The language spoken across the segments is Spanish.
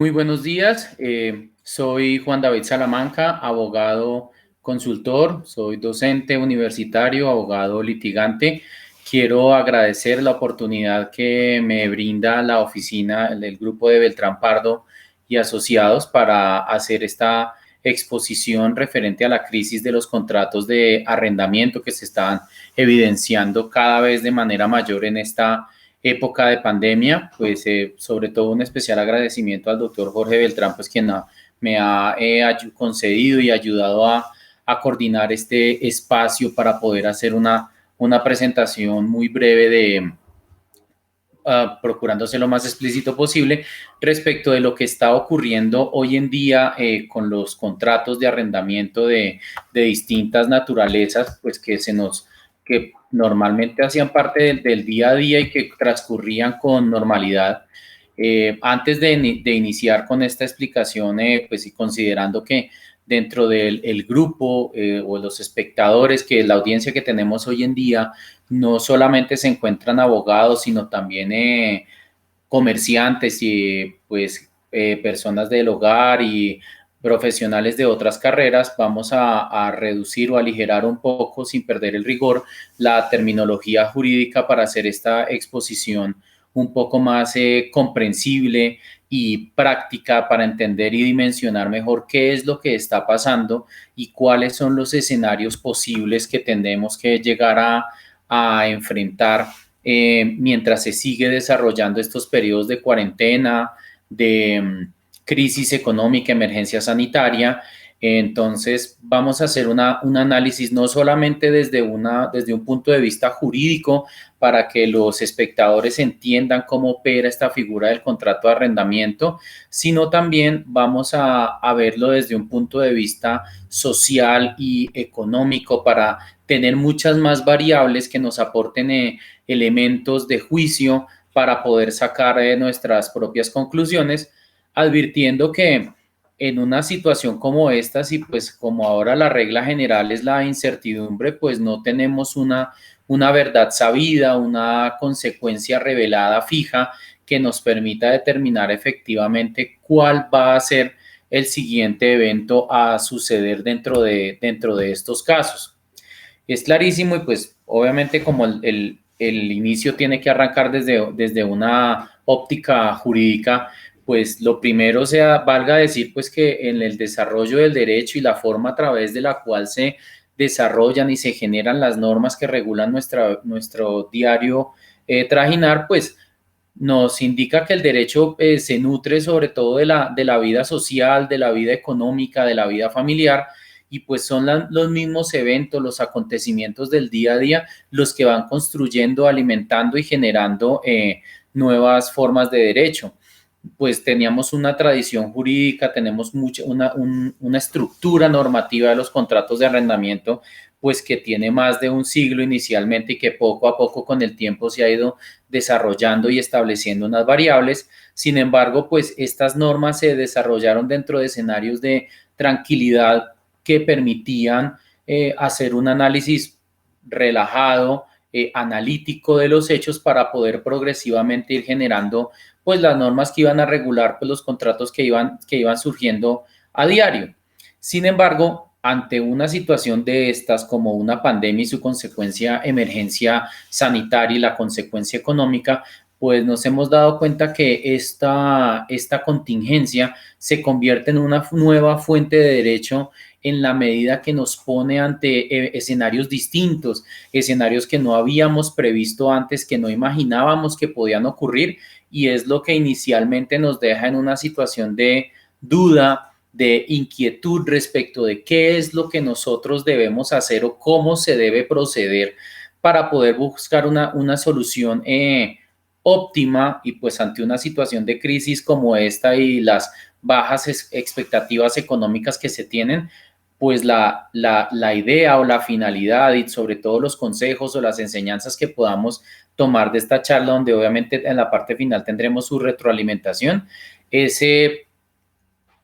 Muy buenos días, soy Juan David Salamanca, abogado consultor, soy docente universitario, abogado litigante. Quiero agradecer la oportunidad que me brinda la oficina del grupo de Beltrán Pardo y Asociados para hacer esta exposición referente a la crisis de los contratos de arrendamiento que se están evidenciando cada vez de manera mayor en esta época de pandemia. Pues sobre todo un especial agradecimiento al doctor Jorge Beltrán, pues quien me ha concedido y ayudado a coordinar este espacio para poder hacer una presentación muy breve de, procurando ser lo más explícito posible respecto de lo que está ocurriendo hoy en día con los contratos de arrendamiento de distintas naturalezas, pues que normalmente hacían parte del día a día y que transcurrían con normalidad. Antes de iniciar con esta explicación, pues y considerando que dentro del el grupo o los espectadores, que la audiencia que tenemos hoy en día, no solamente se encuentran abogados, sino también comerciantes y pues personas del hogar y profesionales de otras carreras. Vamos a reducir o aligerar un poco, sin perder el rigor, la terminología jurídica para hacer esta exposición un poco más comprensible y práctica para entender y dimensionar mejor qué es lo que está pasando y cuáles son los escenarios posibles que tendremos que llegar a enfrentar mientras se sigue desarrollando estos periodos de cuarentena, de crisis económica, emergencia sanitaria. Entonces vamos a hacer un análisis no solamente desde un punto de vista jurídico para que los espectadores entiendan cómo opera esta figura del contrato de arrendamiento, sino también vamos a verlo desde un punto de vista social y económico para tener muchas más variables que nos aporten elementos de juicio para poder sacar nuestras propias conclusiones, advirtiendo que en una situación como esta, y pues como ahora la regla general es la incertidumbre, pues no tenemos una verdad sabida, una consecuencia revelada fija que nos permita determinar efectivamente cuál va a ser el siguiente evento a suceder dentro de estos casos. Es clarísimo y pues obviamente como el inicio tiene que arrancar desde una óptica jurídica, pues lo primero sea, valga decir pues que en el desarrollo del derecho y la forma a través de la cual se desarrollan y se generan las normas que regulan nuestro diario trajinar, pues nos indica que el derecho se nutre sobre todo de la vida social, de la vida económica, de la vida familiar, y pues son los mismos eventos, los acontecimientos del día a día, los que van construyendo, alimentando y generando nuevas formas de derecho. Pues teníamos una tradición jurídica, tenemos una estructura normativa de los contratos de arrendamiento, pues que tiene más de un siglo inicialmente y que poco a poco con el tiempo se ha ido desarrollando y estableciendo unas variables. Sin embargo, pues estas normas se desarrollaron dentro de escenarios de tranquilidad que permitían hacer un análisis relajado, analítico de los hechos para poder progresivamente ir generando pues las normas que iban a regular pues, los contratos que iban surgiendo a diario. Sin embargo, ante una situación de estas como una pandemia y su consecuencia emergencia sanitaria y la consecuencia económica, pues nos hemos dado cuenta que esta contingencia se convierte en una nueva fuente de derecho en la medida que nos pone ante escenarios distintos, escenarios que no habíamos previsto antes, que no imaginábamos que podían ocurrir, y es lo que inicialmente nos deja en una situación de duda, de inquietud respecto de qué es lo que nosotros debemos hacer o cómo se debe proceder para poder buscar una solución óptima, y pues ante una situación de crisis como esta y las bajas expectativas económicas que se tienen, pues la idea o la finalidad y sobre todo los consejos o las enseñanzas que podamos tomar de esta charla, donde obviamente en la parte final tendremos su retroalimentación, ese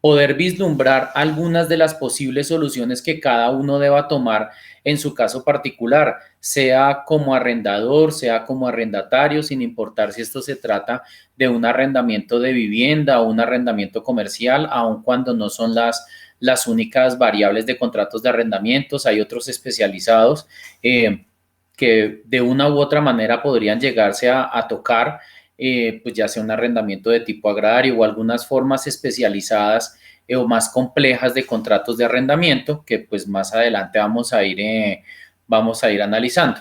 poder vislumbrar algunas de las posibles soluciones que cada uno deba tomar en su caso particular, sea como arrendador, sea como arrendatario, sin importar si esto se trata de un arrendamiento de vivienda o un arrendamiento comercial, aun cuando no son las únicas variables de contratos de arrendamientos, hay otros especializados que de una u otra manera podrían llegarse a tocar, pues ya sea un arrendamiento de tipo agrario o algunas formas especializadas o más complejas de contratos de arrendamiento que pues más adelante vamos a ir analizando.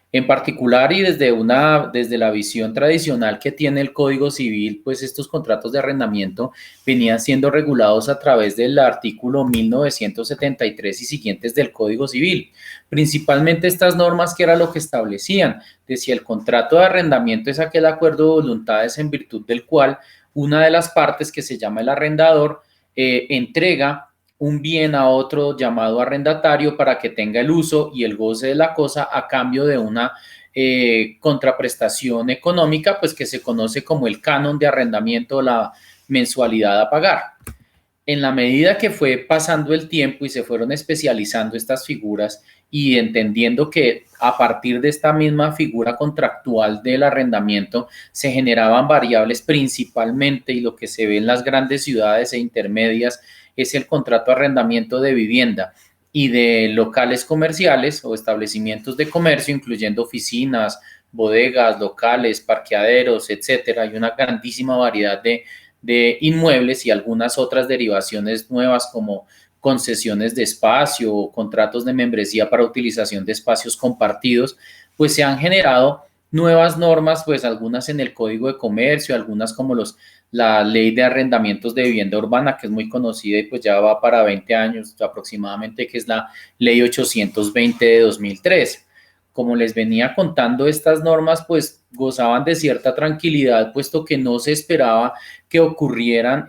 En particular y desde la visión tradicional que tiene el Código Civil, pues estos contratos de arrendamiento venían siendo regulados a través del artículo 1973 y siguientes del Código Civil. Principalmente estas normas que era lo que establecían, decía el contrato de arrendamiento es aquel acuerdo de voluntades en virtud del cual una de las partes que se llama el arrendador entrega un bien a otro llamado arrendatario para que tenga el uso y el goce de la cosa a cambio de una contraprestación económica, pues que se conoce como el canon de arrendamiento o la mensualidad a pagar. En la medida que fue pasando el tiempo y se fueron especializando estas figuras y entendiendo que a partir de esta misma figura contractual del arrendamiento se generaban variables principalmente y lo que se ve en las grandes ciudades e intermedias es el contrato de arrendamiento de vivienda y de locales comerciales o establecimientos de comercio, incluyendo oficinas, bodegas, locales, parqueaderos, etcétera. Hay una grandísima variedad de inmuebles y algunas otras derivaciones nuevas como concesiones de espacio o contratos de membresía para utilización de espacios compartidos, pues se han generado nuevas normas, pues algunas en el Código de Comercio, algunas como la Ley de Arrendamientos de Vivienda Urbana, que es muy conocida y pues ya va para 20 años aproximadamente, que es la Ley 820 de 2003. Como les venía contando, estas normas pues gozaban de cierta tranquilidad, puesto que no se esperaba que ocurrieran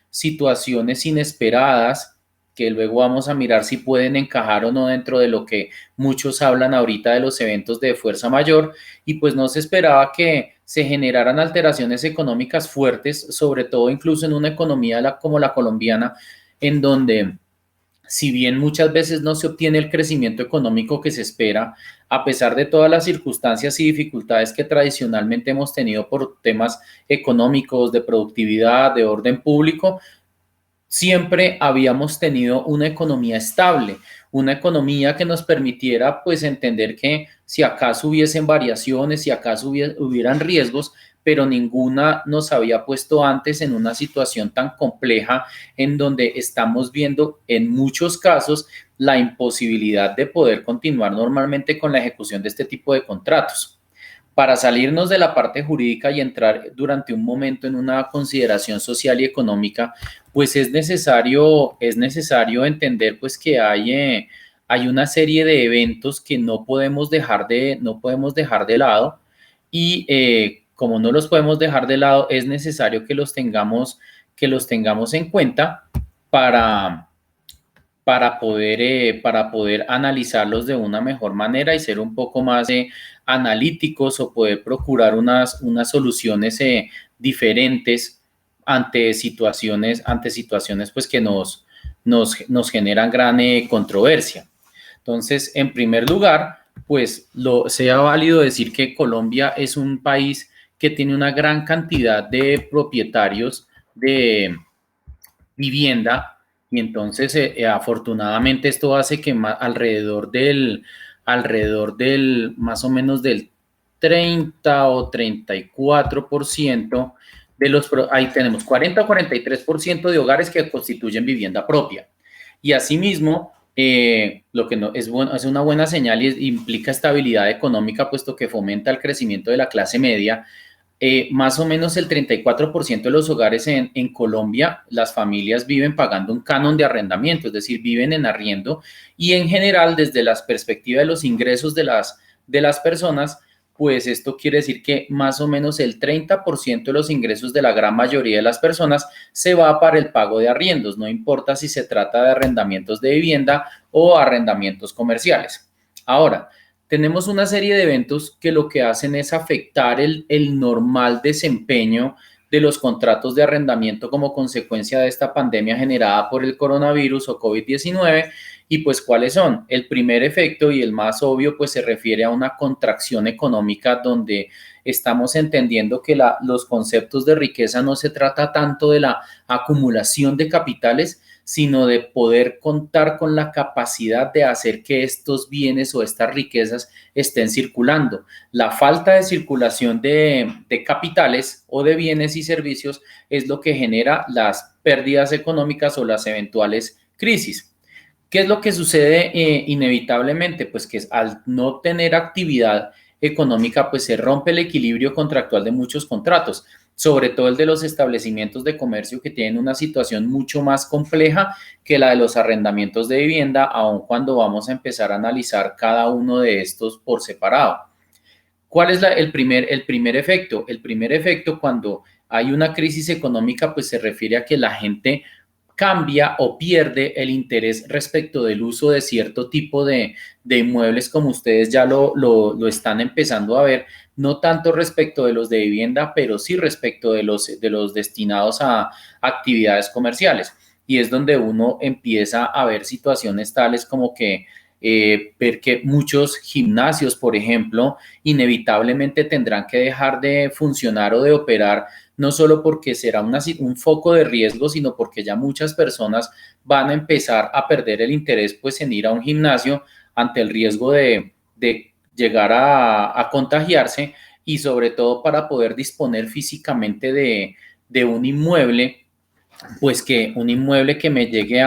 situaciones inesperadas, que luego vamos a mirar si pueden encajar o no dentro de lo que muchos hablan ahorita de los eventos de fuerza mayor, y pues no se esperaba que se generaran alteraciones económicas fuertes, sobre todo incluso en una economía como la colombiana, en donde si bien muchas veces no se obtiene el crecimiento económico que se espera, a pesar de todas las circunstancias y dificultades que tradicionalmente hemos tenido por temas económicos, de productividad, de orden público, siempre habíamos tenido una economía estable, una economía que nos permitiera pues entender que si acaso hubiesen variaciones, si acaso hubieran riesgos, pero ninguna nos había puesto antes en una situación tan compleja en donde estamos viendo en muchos casos la imposibilidad de poder continuar normalmente con la ejecución de este tipo de contratos. Para salirnos de la parte jurídica y entrar durante un momento en una consideración social y económica, pues es necesario entender pues que hay una serie de eventos que no podemos dejar de lado y como no los podemos dejar de lado, es necesario que los tengamos en cuenta para, para poder analizarlos de una mejor manera y ser un poco más analíticos o poder procurar unas soluciones diferentes ante situaciones pues que nos generan gran controversia. Entonces, en primer lugar, pues sea válido decir que Colombia es un país que tiene una gran cantidad de propietarios de vivienda y entonces afortunadamente esto hace que alrededor del más o menos del 30 o 34% de ahí tenemos 40 o 43% de hogares que constituyen vivienda propia. Y asimismo, lo que no, es una buena señal y implica estabilidad económica, puesto que fomenta el crecimiento de la clase media. Más o menos el 34% de los hogares en Colombia, las familias viven pagando un canon de arrendamiento, es decir, viven en arriendo y en general desde la perspectiva de los ingresos de las personas, pues esto quiere decir que más o menos el 30% de los ingresos de la gran mayoría de las personas se va para el pago de arriendos, no importa si se trata de arrendamientos de vivienda o arrendamientos comerciales. Ahora, tenemos una serie de eventos que lo que hacen es afectar el normal desempeño de los contratos de arrendamiento como consecuencia de esta pandemia generada por el coronavirus o COVID-19. Y pues, ¿cuáles son? El primer efecto y el más obvio, pues se refiere a una contracción económica donde estamos entendiendo que los conceptos de riqueza no se trata tanto de la acumulación de capitales, sino de poder contar con la capacidad de hacer que estos bienes o estas riquezas estén circulando. La falta de circulación de capitales o de bienes y servicios es lo que genera las pérdidas económicas o las eventuales crisis. ¿Qué es lo que sucede inevitablemente? Pues que al no tener actividad económica, pues se rompe el equilibrio contractual de muchos contratos, sobre todo el de los establecimientos de comercio que tienen una situación mucho más compleja que la de los arrendamientos de vivienda, aun cuando vamos a empezar a analizar cada uno de estos por separado. ¿Cuál es el primer efecto? El primer efecto cuando hay una crisis económica, pues se refiere a que la gente cambia o pierde el interés respecto del uso de cierto tipo de inmuebles, como ustedes ya lo están empezando a ver, no tanto respecto de los de vivienda, pero sí respecto de los destinados a actividades comerciales. Y es donde uno empieza a ver situaciones tales como que ver que muchos gimnasios, por ejemplo, inevitablemente tendrán que dejar de funcionar o de operar, no solo porque será un foco de riesgo, sino porque ya muchas personas van a empezar a perder el interés pues, en ir a un gimnasio ante el riesgo de llegar a contagiarse y sobre todo para poder disponer físicamente de un inmueble, pues que un inmueble que me llegue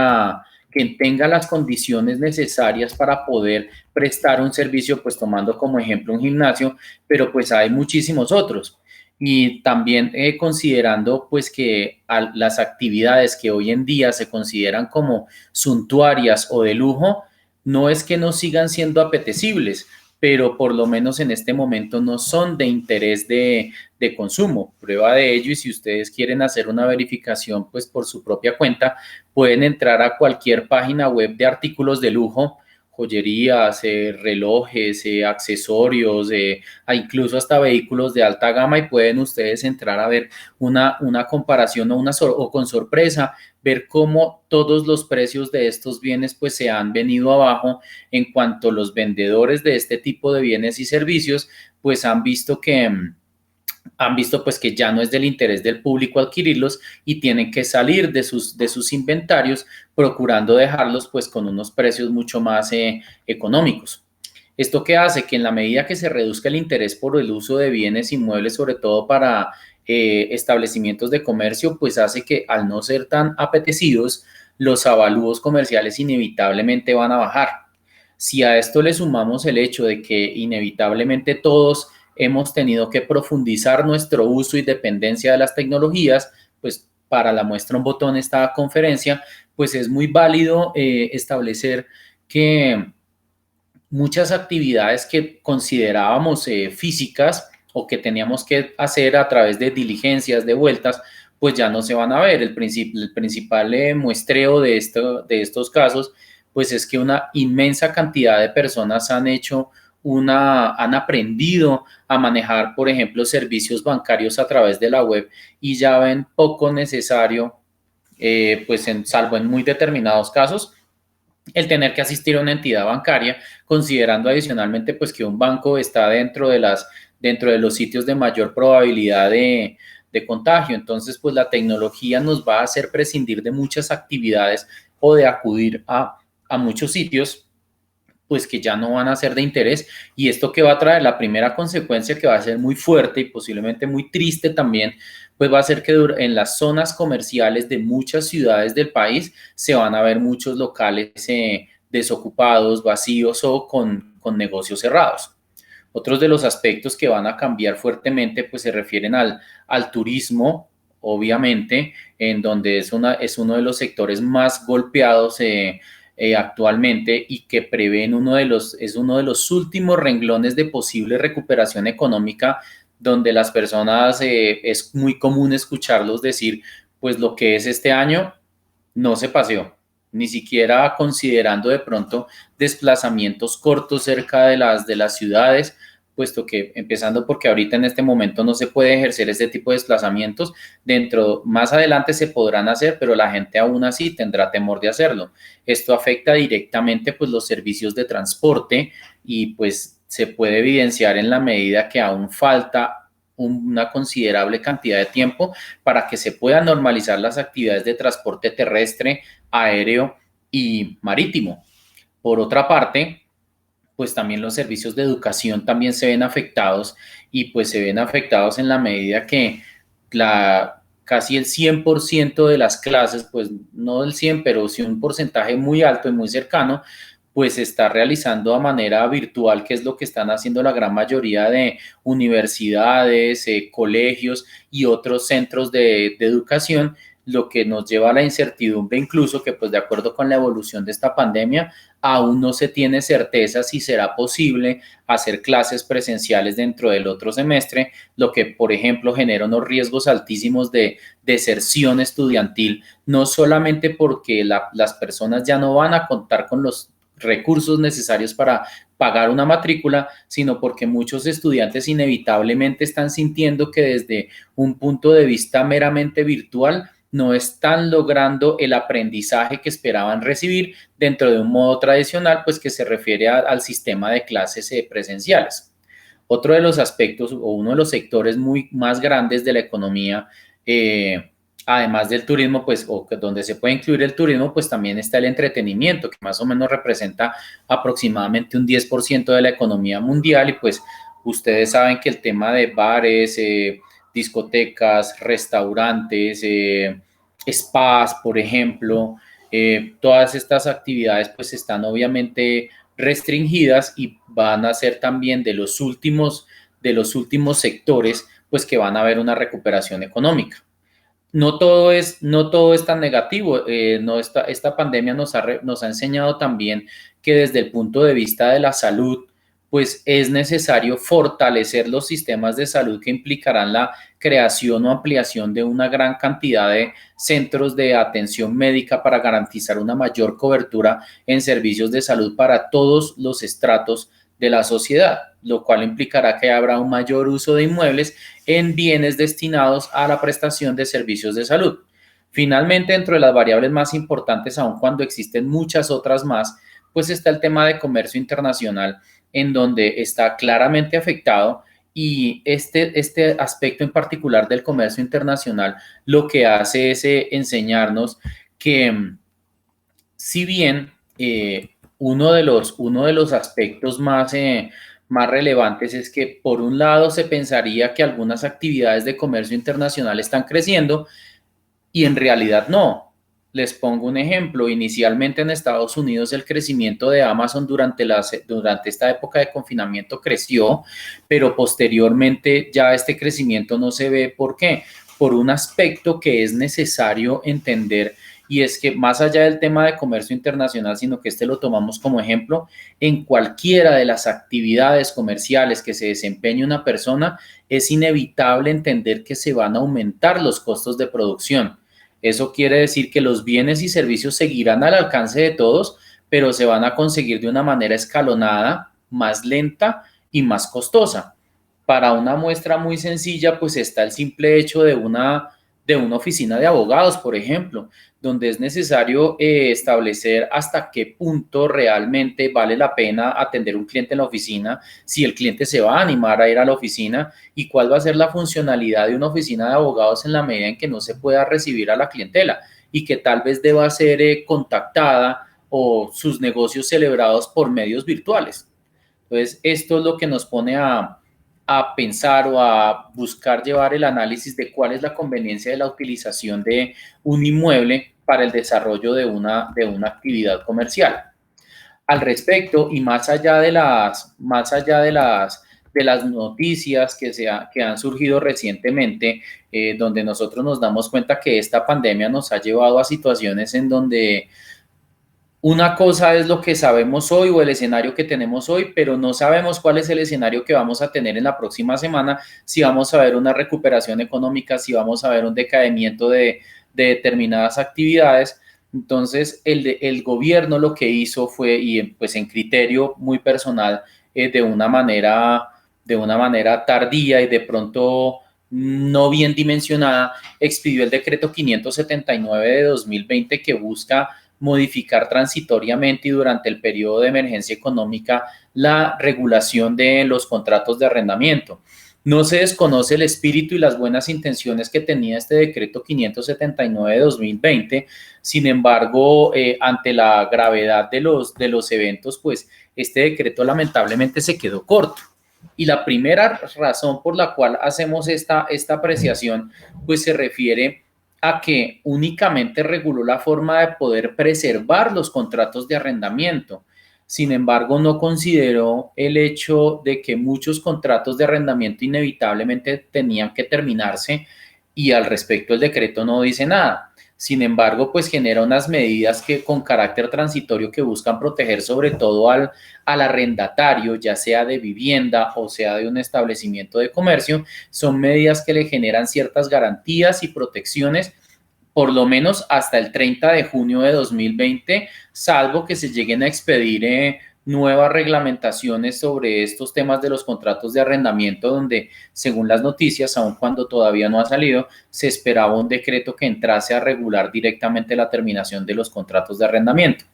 que tenga las condiciones necesarias para poder prestar un servicio, pues tomando como ejemplo un gimnasio, pero pues hay muchísimos otros. Y también considerando pues que las actividades que hoy en día se consideran como suntuarias o de lujo, no es que no sigan siendo apetecibles, pero por lo menos en este momento no son de interés de consumo. Prueba de ello, y si ustedes quieren hacer una verificación pues por su propia cuenta, pueden entrar a cualquier página web de artículos de lujo, joyerías, relojes, accesorios, incluso hasta vehículos de alta gama, y pueden ustedes entrar a ver una comparación o con sorpresa, ver cómo todos los precios de estos bienes pues se han venido abajo en cuanto los vendedores de este tipo de bienes y servicios pues han visto pues que ya no es del interés del público adquirirlos y tienen que salir de sus inventarios procurando dejarlos pues con unos precios mucho más económicos. ¿Esto qué hace? Que en la medida que se reduzca el interés por el uso de bienes inmuebles, sobre todo para establecimientos de comercio, pues hace que al no ser tan apetecidos, los avalúos comerciales inevitablemente van a bajar. Si a esto le sumamos el hecho de que inevitablemente todos hemos tenido que profundizar nuestro uso y dependencia de las tecnologías, pues para la muestra un botón esta conferencia, pues es muy válido establecer que muchas actividades que considerábamos físicas o que teníamos que hacer a través de diligencias, de vueltas, pues ya no se van a ver. El principal muestreo de estos casos, pues es que una inmensa cantidad de personas han aprendido a manejar, por ejemplo, servicios bancarios a través de la web y ya ven poco necesario, pues salvo en muy determinados casos, el tener que asistir a una entidad bancaria, considerando adicionalmente pues que un banco está dentro de los sitios de mayor probabilidad de contagio. Entonces, pues la tecnología nos va a hacer prescindir de muchas actividades o de acudir a muchos sitios pues que ya no van a ser de interés. Y esto que va a traer, la primera consecuencia que va a ser muy fuerte y posiblemente muy triste también, pues va a ser que en las zonas comerciales de muchas ciudades del país se van a ver muchos locales desocupados, vacíos o con negocios cerrados. Otros de los aspectos que van a cambiar fuertemente pues se refieren al turismo, obviamente, en donde es uno de los sectores más golpeados actualmente y que prevén es uno de los últimos renglones de posible recuperación económica, donde las personas es muy común escucharlos decir, pues lo que es este año no se paseó, ni siquiera considerando de pronto desplazamientos cortos cerca de las ciudades, puesto que empezando porque ahorita en este momento no se puede ejercer este tipo de desplazamientos, más adelante se podrán hacer, pero la gente aún así tendrá temor de hacerlo. Esto afecta directamente pues los servicios de transporte y pues se puede evidenciar en la medida que aún falta una considerable cantidad de tiempo para que se puedan normalizar las actividades de transporte terrestre, aéreo y marítimo. Por otra parte, pues también los servicios de educación también se ven afectados y pues se ven afectados en la medida que casi el 100% de las clases, pues no del 100, pero sí un porcentaje muy alto y muy cercano, pues se está realizando de manera virtual, que es lo que están haciendo la gran mayoría de universidades, colegios y otros centros de educación, lo que nos lleva a la incertidumbre incluso que pues de acuerdo con la evolución de esta pandemia, aún no se tiene certeza si será posible hacer clases presenciales dentro del otro semestre, lo que por ejemplo genera unos riesgos altísimos de deserción estudiantil, no solamente porque las personas ya no van a contar con los recursos necesarios para pagar una matrícula, sino porque muchos estudiantes inevitablemente están sintiendo que desde un punto de vista meramente virtual no están logrando el aprendizaje que esperaban recibir dentro de un modo tradicional, pues que se refiere al sistema de clases presenciales. Otro de los aspectos o uno de los sectores más grandes de la economía, además del turismo, pues, o donde se puede incluir el turismo, pues también está el entretenimiento, que más o menos representa aproximadamente un 10% de la economía mundial y pues ustedes saben que el tema de bares, discotecas, restaurantes, spas, por ejemplo, todas estas actividades pues están obviamente restringidas y van a ser también de los últimos sectores pues que van a ver una recuperación económica. No todo es tan negativo. No, esta pandemia nos ha enseñado también que desde el punto de vista de la salud, pues es necesario fortalecer los sistemas de salud que implicarán la creación o ampliación de una gran cantidad de centros de atención médica para garantizar una mayor cobertura en servicios de salud para todos los estratos de la sociedad, lo cual implicará que habrá un mayor uso de inmuebles en bienes destinados a la prestación de servicios de salud. Finalmente, dentro de las variables más importantes, aun cuando existen muchas otras más, pues está el tema de comercio internacional, en donde está claramente afectado y este aspecto en particular del comercio internacional lo que hace es enseñarnos que si bien uno de los aspectos más relevantes es que por un lado se pensaría que algunas actividades de comercio internacional están creciendo y en realidad no. Les pongo un ejemplo. Inicialmente en Estados Unidos el crecimiento de Amazon durante esta época de confinamiento creció, pero posteriormente ya este crecimiento no se ve. ¿Por qué? Por un aspecto que es necesario entender y es que más allá del tema de comercio internacional, sino que lo tomamos como ejemplo, en cualquiera de las actividades comerciales que se desempeñe una persona, es inevitable entender que se van a aumentar los costos de producción. Eso quiere decir que los bienes y servicios seguirán al alcance de todos, pero se van a conseguir de una manera escalonada, más lenta y más costosa. Para una muestra muy sencilla, pues está el simple hecho de una oficina de abogados, por ejemplo, donde es necesario establecer hasta qué punto realmente vale la pena atender un cliente en la oficina, si el cliente se va a animar a ir a la oficina y cuál va a ser la funcionalidad de una oficina de abogados en la medida en que no se pueda recibir a la clientela y que tal vez deba ser contactada o sus negocios celebrados por medios virtuales. Entonces, esto es lo que nos pone a pensar o a buscar llevar el análisis de cuál es la conveniencia de la utilización de un inmueble para el desarrollo de una actividad comercial. Al respecto, y más allá de las noticias que han surgido recientemente, donde nosotros nos damos cuenta que esta pandemia nos ha llevado a situaciones en donde una cosa es lo que sabemos hoy o el escenario que tenemos hoy, pero no sabemos cuál es el escenario que vamos a tener en la próxima semana, si vamos a ver una recuperación económica, si vamos a ver un decaimiento de determinadas actividades. Entonces, el gobierno lo que hizo fue, y pues en criterio muy personal, de una manera tardía y de pronto no bien dimensionada, expidió el decreto 579 de 2020 que busca modificar transitoriamente y durante el periodo de emergencia económica la regulación de los contratos de arrendamiento. No se desconoce el espíritu y las buenas intenciones que tenía este decreto 579 de 2020, sin embargo, ante la gravedad de los eventos, pues este decreto lamentablemente se quedó corto. Y la primera razón por la cual hacemos esta apreciación, pues se refiere a que únicamente reguló la forma de poder preservar los contratos de arrendamiento. Sin embargo, no consideró el hecho de que muchos contratos de arrendamiento inevitablemente tenían que terminarse y al respecto el decreto no dice nada. Sin embargo, pues genera unas medidas que con carácter transitorio que buscan proteger sobre todo al arrendatario, ya sea de vivienda o sea de un establecimiento de comercio, son medidas que le generan ciertas garantías y protecciones por lo menos hasta el 30 de junio de 2020, salvo que se lleguen a expedir nuevas reglamentaciones sobre estos temas de los contratos de arrendamiento, donde, según las noticias, aun cuando todavía no ha salido, se esperaba un decreto que entrase a regular directamente la terminación de los contratos de arrendamiento.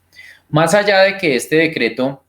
Más allá de que este decreto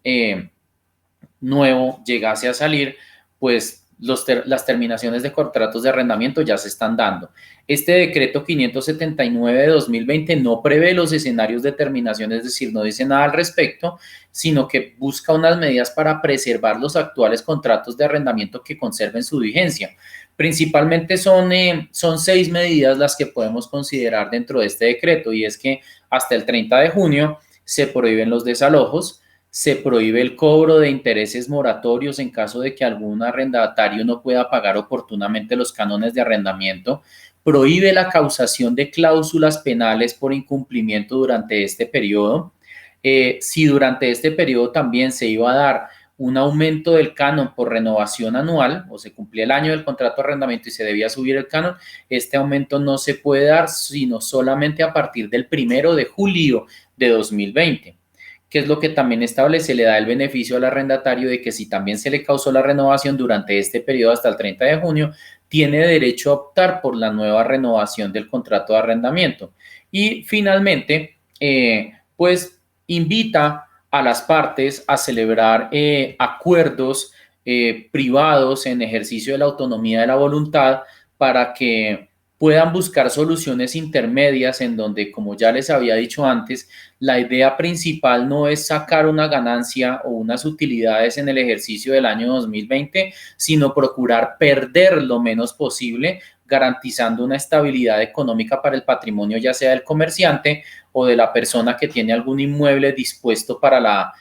nuevo llegase a salir, pues las terminaciones de contratos de arrendamiento ya se están dando. Este decreto 579 de 2020 no prevé los escenarios de terminación, es decir, no dice nada al respecto, sino que busca unas medidas para preservar los actuales contratos de arrendamiento que conserven su vigencia. Principalmente son 6 medidas las que podemos considerar dentro de este decreto, y es que hasta el 30 de junio se prohíben los desalojos, se prohíbe el cobro de intereses moratorios en caso de que algún arrendatario no pueda pagar oportunamente los cánones de arrendamiento, prohíbe la causación de cláusulas penales por incumplimiento durante este periodo. Si durante este periodo también se iba a dar un aumento del canon por renovación anual, o se cumplía el año del contrato de arrendamiento y se debía subir el canon, este aumento no se puede dar sino solamente a partir del 1 de julio de 2020. Que es lo que también establece, le da el beneficio al arrendatario de que si también se le causó la renovación durante este periodo hasta el 30 de junio, tiene derecho a optar por la nueva renovación del contrato de arrendamiento. Y finalmente, pues invita a las partes a celebrar acuerdos privados en ejercicio de la autonomía de la voluntad para que puedan buscar soluciones intermedias en donde, como ya les había dicho antes, la idea principal no es sacar una ganancia o unas utilidades en el ejercicio del año 2020, sino procurar perder lo menos posible, garantizando una estabilidad económica para el patrimonio, ya sea del comerciante o de la persona que tiene algún inmueble dispuesto para la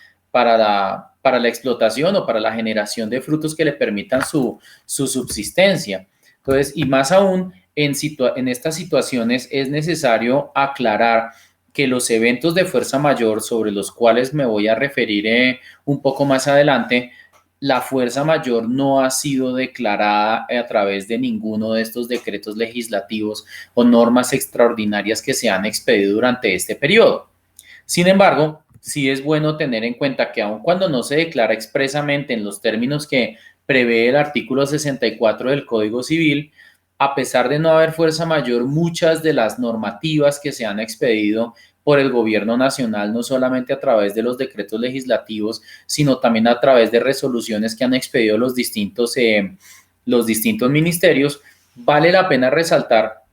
explotación o para la generación de frutos que le permitan su subsistencia. Entonces, y más aún, en estas situaciones es necesario aclarar que los eventos de fuerza mayor, sobre los cuales me voy a referir un poco más adelante, la fuerza mayor no ha sido declarada a través de ninguno de estos decretos legislativos o normas extraordinarias que se han expedido durante este periodo. Sin embargo, sí es bueno tener en cuenta que aun cuando no se declara expresamente en los términos que prevé el artículo 64 del Código Civil, a pesar de no haber fuerza mayor, muchas de las normativas que se han expedido por el gobierno nacional, no solamente a través de los decretos legislativos, sino también a través de resoluciones que han expedido los distintos ministerios, vale la pena resaltar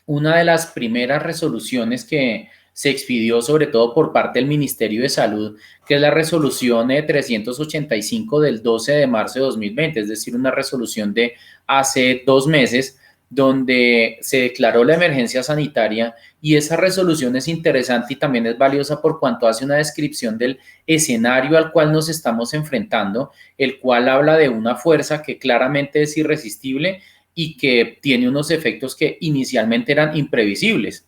una de las primeras resoluciones que se expidió sobre todo por parte del Ministerio de Salud, que es la resolución 385 del 12 de marzo de 2020, es decir, una resolución de hace 2 meses, donde se declaró la emergencia sanitaria, y esa resolución es interesante y también es valiosa por cuanto hace una descripción del escenario al cual nos estamos enfrentando, el cual habla de una fuerza que claramente es irresistible y que tiene unos efectos que inicialmente eran imprevisibles.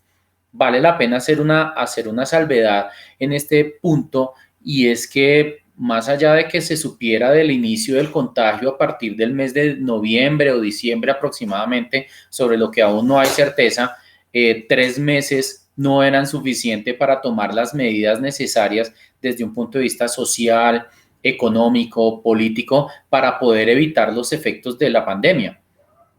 Vale la pena hacer una salvedad en este punto, y es que más allá de que se supiera del inicio del contagio a partir del mes de noviembre o diciembre aproximadamente, sobre lo que aún no hay certeza, 3 meses no eran suficientes para tomar las medidas necesarias desde un punto de vista social, económico, político, para poder evitar los efectos de la pandemia.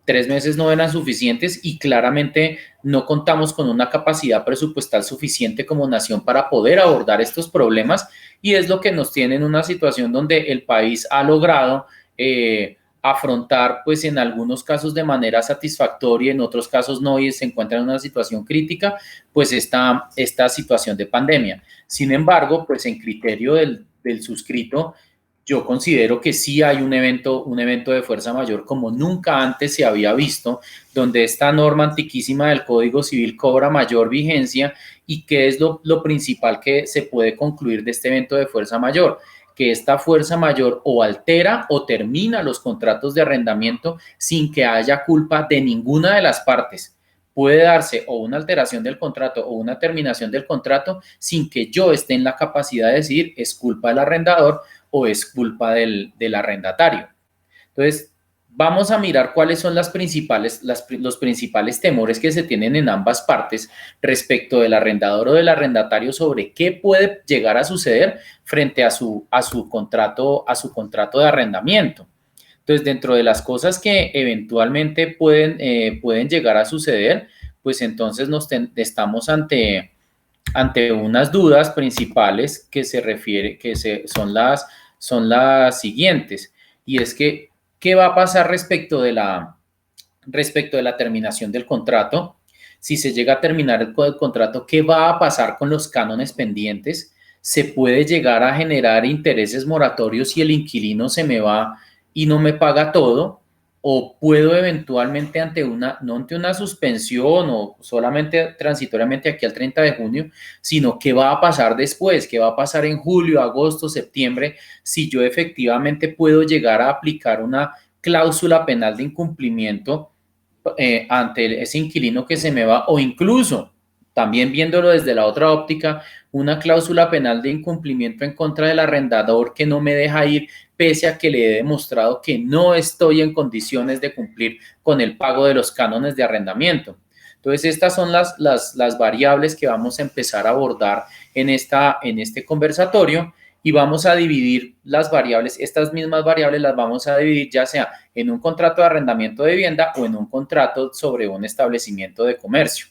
3 meses no eran suficientes y claramente no contamos con una capacidad presupuestal suficiente como nación para poder abordar estos problemas, y es lo que nos tiene en una situación donde el país ha logrado afrontar, pues en algunos casos de manera satisfactoria, en otros casos no, y se encuentra en una situación crítica, pues esta situación de pandemia. Sin embargo, pues en criterio del suscrito, yo considero que sí hay un evento de fuerza mayor como nunca antes se había visto, donde esta norma antiquísima del Código Civil cobra mayor vigencia. ¿Y qué es lo principal que se puede concluir de este evento de fuerza mayor? Que esta fuerza mayor o altera o termina los contratos de arrendamiento sin que haya culpa de ninguna de las partes. Puede darse o una alteración del contrato o una terminación del contrato sin que yo esté en la capacidad de decir es culpa del arrendador o es culpa del arrendatario. Entonces, vamos a mirar cuáles son los principales temores que se tienen en ambas partes respecto del arrendador o del arrendatario sobre qué puede llegar a suceder frente a su contrato de arrendamiento. Entonces, dentro de las cosas que eventualmente pueden llegar a suceder, pues entonces estamos ante unas dudas principales que son las siguientes, y es que ¿qué va a pasar respecto de la terminación del contrato? Si se llega a terminar el contrato, ¿qué va a pasar con los cánones pendientes? ¿Se puede llegar a generar intereses moratorios si el inquilino se me va y no me paga todo? ¿O puedo eventualmente no ante una suspensión o solamente transitoriamente aquí al 30 de junio, sino qué va a pasar después? ¿Qué va a pasar en julio, agosto, septiembre, si yo efectivamente puedo llegar a aplicar una cláusula penal de incumplimiento ante ese inquilino que se me va, o incluso, también viéndolo desde la otra óptica, una cláusula penal de incumplimiento en contra del arrendador que no me deja ir pese a que le he demostrado que no estoy en condiciones de cumplir con el pago de los cánones de arrendamiento? Entonces, estas son las variables que vamos a empezar a abordar en este conversatorio, y vamos a dividir las variables, estas mismas variables las vamos a dividir ya sea en un contrato de arrendamiento de vivienda o en un contrato sobre un establecimiento de comercio.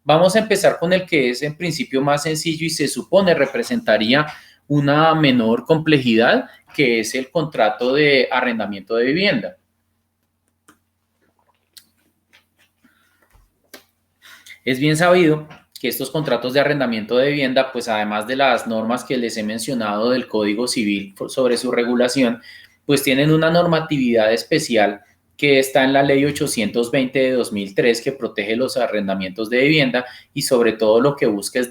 Vamos a empezar con el que es en principio más sencillo y se supone representaría una menor complejidad, que es el contrato de arrendamiento de vivienda. Es bien sabido que estos contratos de arrendamiento de vivienda, pues además de las normas que les he mencionado del Código Civil sobre su regulación, pues tienen una normatividad especial que está en la Ley 820 de 2003, que protege los arrendamientos de vivienda y sobre todo lo que busca es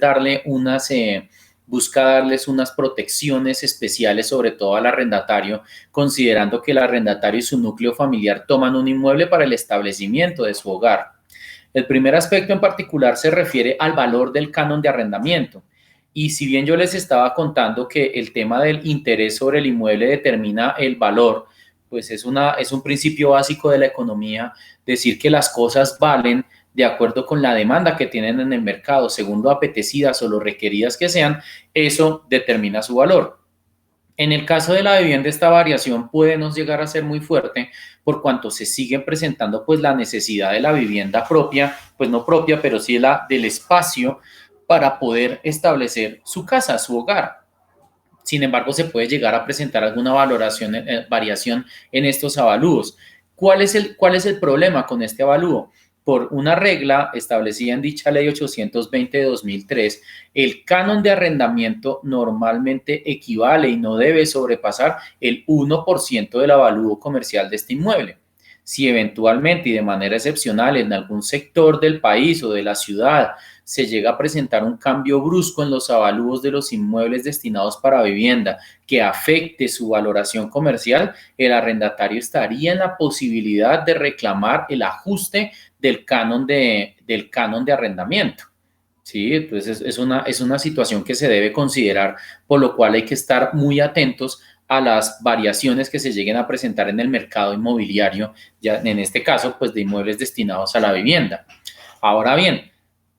busca darles unas protecciones especiales, sobre todo al arrendatario, considerando que el arrendatario y su núcleo familiar toman un inmueble para el establecimiento de su hogar. El primer aspecto en particular se refiere al valor del canon de arrendamiento. Y si bien yo les estaba contando que el tema del interés sobre el inmueble determina el valor, pues es un principio básico de la economía decir que las cosas valen de acuerdo con la demanda que tienen en el mercado, según lo apetecidas o lo requeridas que sean, eso determina su valor. En el caso de la vivienda, esta variación puede no llegar a ser muy fuerte por cuanto se sigue presentando pues la necesidad de la vivienda propia, pues no propia, pero sí del espacio para poder establecer su casa, su hogar. Sin embargo, se puede llegar a presentar alguna variación en estos avalúos. ¿Cuál es el problema con este avalúo? Por una regla establecida en dicha Ley 820 de 2003, el canon de arrendamiento normalmente equivale y no debe sobrepasar el 1% del avalúo comercial de este inmueble. Si eventualmente y de manera excepcional en algún sector del país o de la ciudad se llega a presentar un cambio brusco en los avalúos de los inmuebles destinados para vivienda que afecte su valoración comercial, el arrendatario estaría en la posibilidad de reclamar el ajuste del canon de arrendamiento. Sí, entonces es una situación que se debe considerar, por lo cual hay que estar muy atentos a las variaciones que se lleguen a presentar en el mercado inmobiliario, ya en este caso, pues de inmuebles destinados a la vivienda. Ahora bien,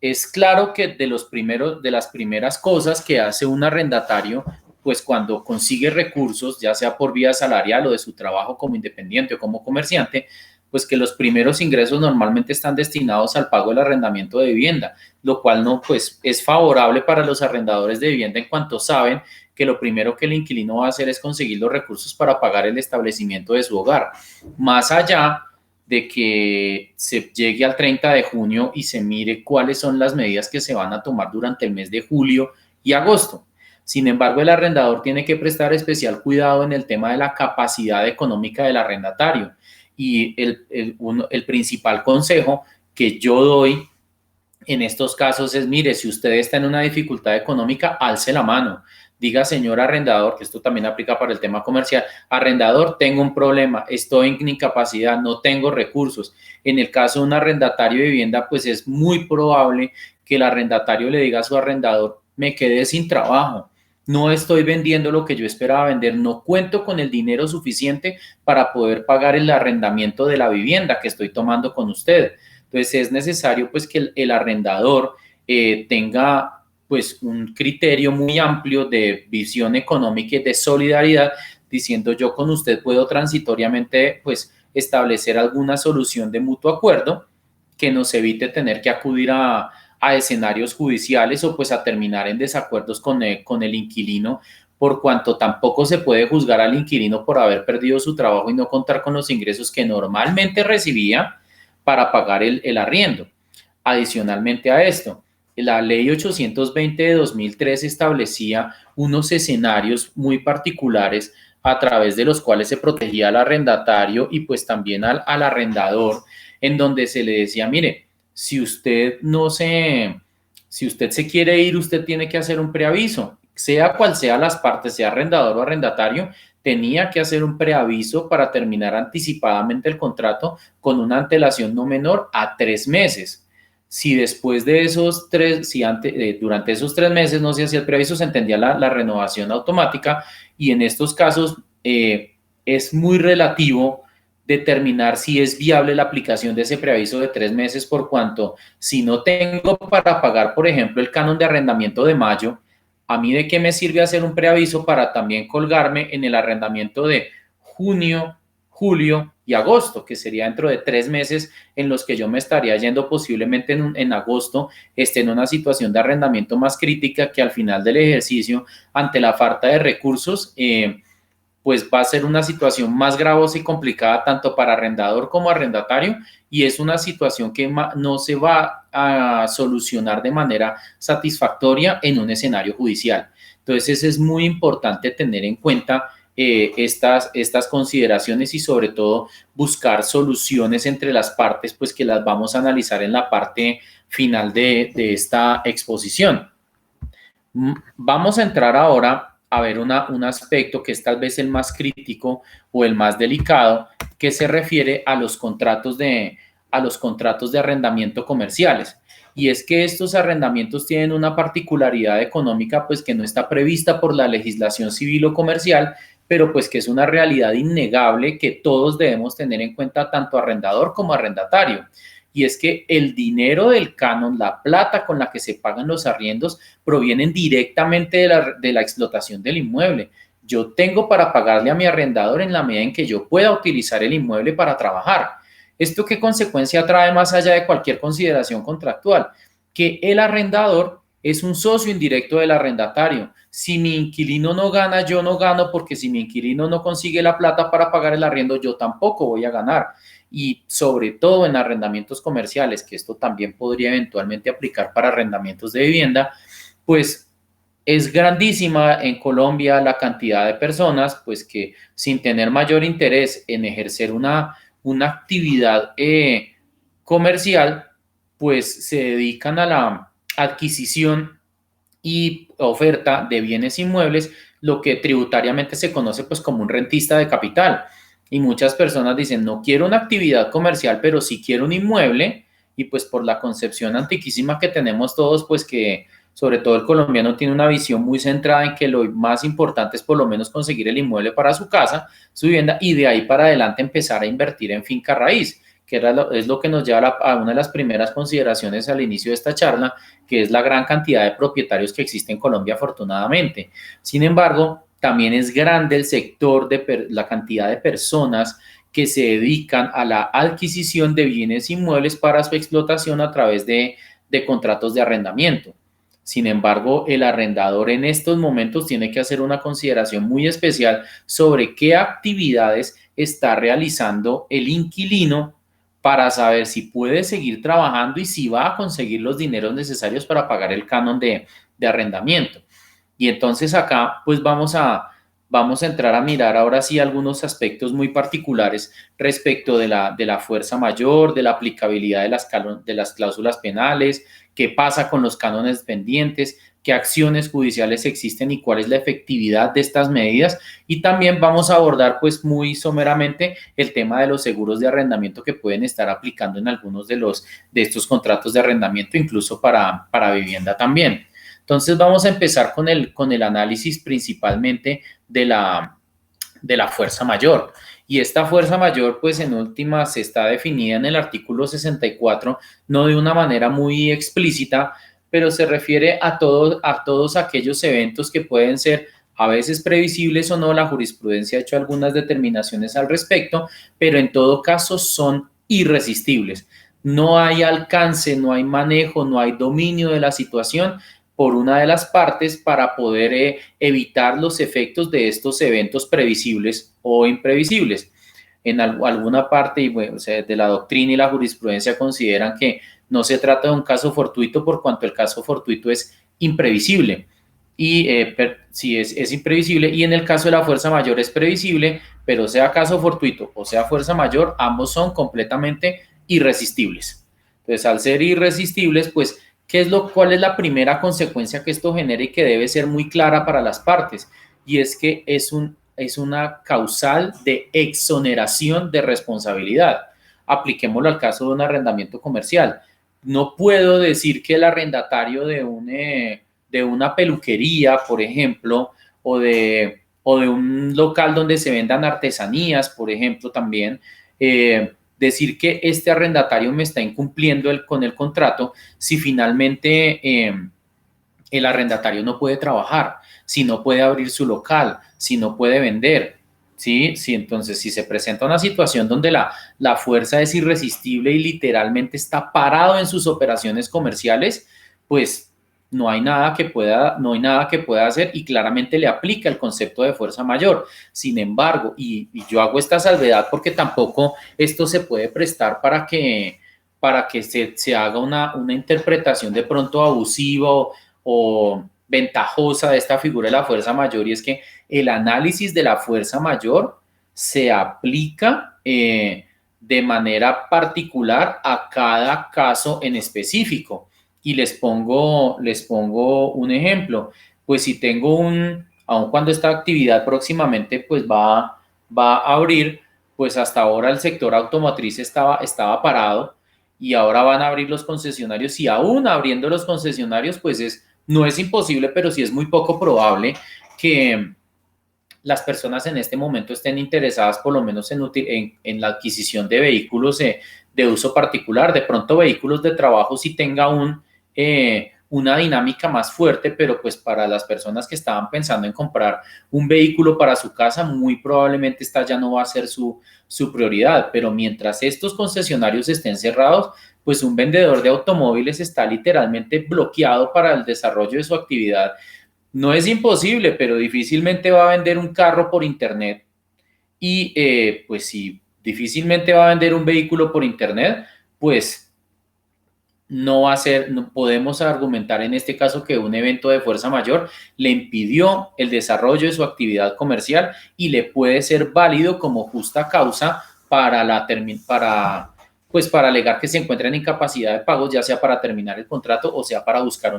es claro que de las primeras cosas que hace un arrendatario pues cuando consigue recursos, ya sea por vía salarial o de su trabajo como independiente o como comerciante, pues que los primeros ingresos normalmente están destinados al pago del arrendamiento de vivienda, lo cual no, pues es favorable para los arrendadores de vivienda en cuanto saben que lo primero que el inquilino va a hacer es conseguir los recursos para pagar el establecimiento de su hogar. Más allá de que se llegue al 30 de junio y se mire cuáles son las medidas que se van a tomar durante el mes de julio y agosto. Sin embargo, el arrendador tiene que prestar especial cuidado en el tema de la capacidad económica del arrendatario. Y el principal consejo que yo doy en estos casos es, mire, si usted está en una dificultad económica, alce la mano. Diga, señor arrendador, que esto también aplica para el tema comercial, arrendador, tengo un problema, estoy en incapacidad, no tengo recursos. En el caso de un arrendatario de vivienda, pues es muy probable que el arrendatario le diga a su arrendador, me quedé sin trabajo, no estoy vendiendo lo que yo esperaba vender, no cuento con el dinero suficiente para poder pagar el arrendamiento de la vivienda que estoy tomando con usted. Entonces es necesario pues que el arrendador tenga pues un criterio muy amplio de visión económica y de solidaridad, diciendo yo con usted puedo transitoriamente pues establecer alguna solución de mutuo acuerdo que nos evite tener que acudir a escenarios judiciales o pues a terminar en desacuerdos con el inquilino, por cuanto tampoco se puede juzgar al inquilino por haber perdido su trabajo y no contar con los ingresos que normalmente recibía para pagar el arriendo. Adicionalmente a esto, la ley 820 de 2003 establecía unos escenarios muy particulares a través de los cuales se protegía al arrendatario y pues también al arrendador, en donde se le decía, mire, si usted se quiere ir, usted tiene que hacer un preaviso, sea cual sea las partes, sea arrendador o arrendatario, tenía que hacer un preaviso para terminar anticipadamente el contrato con una antelación no menor a 3 meses. Si después de esos durante esos 3 meses no se hacía el preaviso, se entendía la renovación automática, y en estos casos es muy relativo determinar si es viable la aplicación de ese preaviso de 3 meses, por cuanto si no tengo para pagar, por ejemplo, el canon de arrendamiento de mayo, ¿a mí de qué me sirve hacer un preaviso para también colgarme en el arrendamiento de junio, julio y agosto, que sería dentro de 3 meses en los que yo me estaría yendo posiblemente en agosto, esté en una situación de arrendamiento más crítica, que al final del ejercicio, ante la falta de recursos, pues va a ser una situación más gravosa y complicada tanto para arrendador como arrendatario, y es una situación que no se va a solucionar de manera satisfactoria en un escenario judicial. Entonces es muy importante tener en cuenta estas consideraciones y sobre todo buscar soluciones entre las partes, pues que las vamos a analizar en la parte final de esta exposición. Vamos a entrar ahora a ver un aspecto que es tal vez el más crítico o el más delicado, que se refiere a los contratos de arrendamiento comerciales. Y es que estos arrendamientos tienen una particularidad económica pues que no está prevista por la legislación civil o comercial, pero pues que es una realidad innegable que todos debemos tener en cuenta, tanto arrendador como arrendatario. Y es que el dinero del canon, la plata con la que se pagan los arriendos, provienen directamente de la explotación del inmueble. Yo tengo para pagarle a mi arrendador en la medida en que yo pueda utilizar el inmueble para trabajar. ¿Esto qué consecuencia trae más allá de cualquier consideración contractual? Que el arrendador es un socio indirecto del arrendatario. Si mi inquilino no gana, yo no gano, porque si mi inquilino no consigue la plata para pagar el arriendo, yo tampoco voy a ganar. Y sobre todo en arrendamientos comerciales, que esto también podría eventualmente aplicar para arrendamientos de vivienda, pues es grandísima en Colombia la cantidad de personas pues que sin tener mayor interés en ejercer una actividad comercial, pues se dedican a la adquisición y oferta de bienes inmuebles, lo que tributariamente se conoce pues como un rentista de capital. Y muchas personas dicen, no quiero una actividad comercial, pero sí quiero un inmueble, y pues por la concepción antiquísima que tenemos todos, pues que sobre todo el colombiano tiene una visión muy centrada en que lo más importante es por lo menos conseguir el inmueble para su casa, su vivienda, y de ahí para adelante empezar a invertir en finca raíz, que es lo que nos lleva a una de las primeras consideraciones al inicio de esta charla, que es la gran cantidad de propietarios que existe en Colombia, afortunadamente. Sin embargo, también es grande el sector de la cantidad de personas que se dedican a la adquisición de bienes inmuebles para su explotación a través de contratos de arrendamiento. Sin embargo, el arrendador en estos momentos tiene que hacer una consideración muy especial sobre qué actividades está realizando el inquilino para saber si puede seguir trabajando y si va a conseguir los dineros necesarios para pagar el canon de arrendamiento. Y entonces acá pues vamos a entrar a mirar ahora sí algunos aspectos muy particulares respecto de la fuerza mayor, de la aplicabilidad de las cláusulas penales, qué pasa con los cánones pendientes, qué acciones judiciales existen y cuál es la efectividad de estas medidas. Y también vamos a abordar pues muy someramente el tema de los seguros de arrendamiento que pueden estar aplicando en algunos de estos contratos de arrendamiento, incluso para vivienda también. Entonces vamos a empezar con el análisis principalmente de la fuerza mayor. Y esta fuerza mayor, pues en últimas, está definida en el artículo 64, no de una manera muy explícita, pero se refiere a todos aquellos eventos que pueden ser a veces previsibles o no. La jurisprudencia ha hecho algunas determinaciones al respecto, pero en todo caso son irresistibles. No hay alcance, no hay manejo, no hay dominio de la situación por una de las partes para poder evitar los efectos de estos eventos previsibles o imprevisibles. En alguna parte y bueno, o sea, de la doctrina y la jurisprudencia consideran que no se trata de un caso fortuito por cuanto el caso fortuito es imprevisible. Y sí, es imprevisible, y en el caso de la fuerza mayor es previsible, pero sea caso fortuito o sea fuerza mayor, ambos son completamente irresistibles. Entonces, al ser irresistibles, pues ¿cuál es la primera consecuencia que esto genera y que debe ser muy clara para las partes? Y es que es una causal de exoneración de responsabilidad. Apliquémoslo al caso de un arrendamiento comercial. No puedo decir que el arrendatario de una peluquería, por ejemplo, o de un local donde se vendan artesanías, por ejemplo, también, decir que este arrendatario me está incumpliendo con el contrato si finalmente el arrendatario no puede trabajar, si no puede abrir su local, si no puede vender. ¿Sí? Entonces, si se presenta una situación donde la fuerza es irresistible y literalmente está parado en sus operaciones comerciales, pues no hay nada que pueda hacer, y claramente le aplica el concepto de fuerza mayor. Sin embargo, y yo hago esta salvedad porque tampoco esto se puede prestar para que se haga una interpretación de pronto abusiva o ventajosa de esta figura de la fuerza mayor, y es que el análisis de la fuerza mayor se aplica de manera particular a cada caso en específico. Y les pongo un ejemplo. Pues si tengo aun cuando esta actividad próximamente pues va a abrir, pues hasta ahora el sector automotriz estaba parado, y ahora van a abrir los concesionarios, y aún abriendo los concesionarios, pues no es imposible, pero sí es muy poco probable que las personas en este momento estén interesadas por lo menos en la adquisición de vehículos de uso particular. De pronto vehículos de trabajo sí tenga una dinámica más fuerte, pero pues para las personas que estaban pensando en comprar un vehículo para su casa, muy probablemente esta ya no va a ser su prioridad. Pero mientras estos concesionarios estén cerrados, pues un vendedor de automóviles está literalmente bloqueado para el desarrollo de su actividad. No es imposible, pero difícilmente va a vender un carro por internet. Y pues si difícilmente va a vender un vehículo por internet, pues no podemos argumentar en este caso que un evento de fuerza mayor le impidió el desarrollo de su actividad comercial y le puede ser válido como justa causa para alegar que se encuentra en incapacidad de pagos, ya sea para terminar el contrato o sea para buscar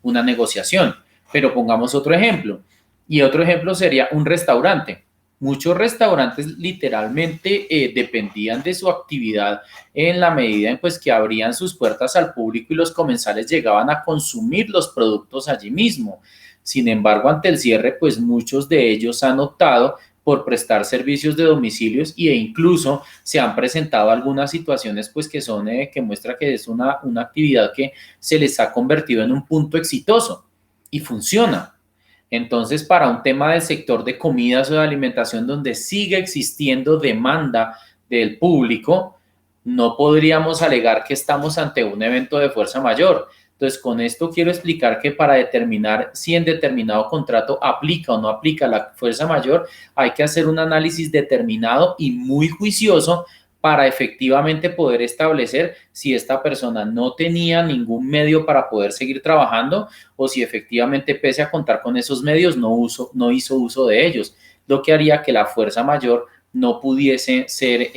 una negociación. Pero pongamos otro ejemplo, y otro ejemplo sería un restaurante. Muchos restaurantes literalmente dependían de su actividad en la medida en pues, que abrían sus puertas al público y los comensales llegaban a consumir los productos allí mismo. Sin embargo, ante el cierre, pues muchos de ellos han optado por prestar servicios de domicilios e incluso se han presentado algunas situaciones pues que son, que muestra que es una actividad que se les ha convertido en un punto exitoso y funciona. Entonces, para un tema del sector de comidas o de alimentación donde sigue existiendo demanda del público, no podríamos alegar que estamos ante un evento de fuerza mayor. Entonces, con esto quiero explicar que para determinar si en determinado contrato aplica o no aplica la fuerza mayor, hay que hacer un análisis determinado y muy juicioso para efectivamente poder establecer si esta persona no tenía ningún medio para poder seguir trabajando o si efectivamente, pese a contar con esos medios, no hizo uso de ellos, lo que haría que la fuerza mayor no pudiese ser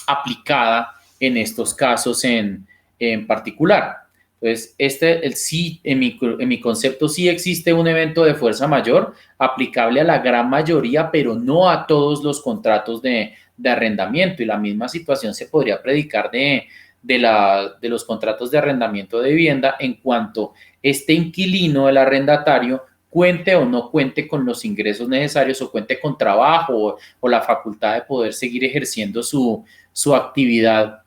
aplicada en estos casos en particular. Entonces, sí, en mi concepto sí existe un evento de fuerza mayor aplicable a la gran mayoría, pero no a todos los contratos de arrendamiento. Y la misma situación se podría predicar de los contratos de arrendamiento de vivienda en cuanto este inquilino, el arrendatario, cuente o no cuente con los ingresos necesarios o cuente con trabajo o la facultad de poder seguir ejerciendo su actividad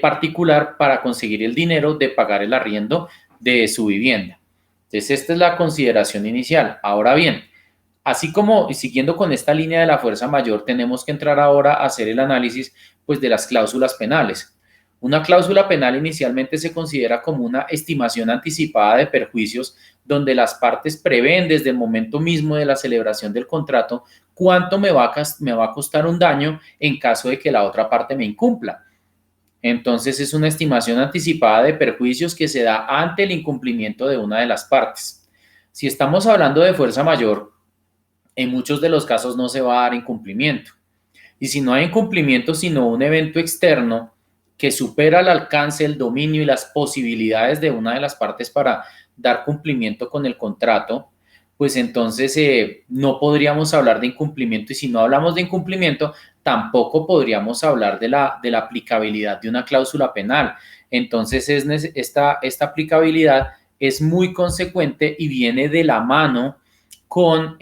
particular para conseguir el dinero de pagar el arriendo de su vivienda. Entonces, esta es la consideración inicial. Ahora bien, así como siguiendo con esta línea de la fuerza mayor, tenemos que entrar ahora a hacer el análisis pues, de las cláusulas penales. Una cláusula penal inicialmente se considera como una estimación anticipada de perjuicios donde las partes prevén desde el momento mismo de la celebración del contrato cuánto me va a costar un daño en caso de que la otra parte me incumpla. Entonces es una estimación anticipada de perjuicios que se da ante el incumplimiento de una de las partes. Si estamos hablando de fuerza mayor, en muchos de los casos no se va a dar incumplimiento. Y si no hay incumplimiento, sino un evento externo que supera el alcance, el dominio y las posibilidades de una de las partes para dar cumplimiento con el contrato, pues entonces no podríamos hablar de incumplimiento. Y si no hablamos de incumplimiento, tampoco podríamos hablar de la aplicabilidad de una cláusula penal. Entonces esta aplicabilidad es muy consecuente y viene de la mano con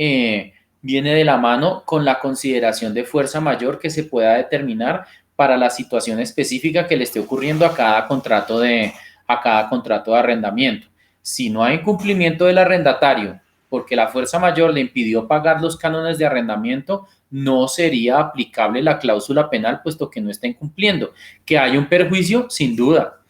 la consideración de fuerza mayor que se pueda determinar para la situación específica que le esté ocurriendo a cada contrato de arrendamiento. Si no hay incumplimiento del arrendatario porque la fuerza mayor le impidió pagar los cánones de arrendamiento, no sería aplicable la cláusula penal puesto que no está incumpliendo. ¿Que hay un perjuicio? Sin duda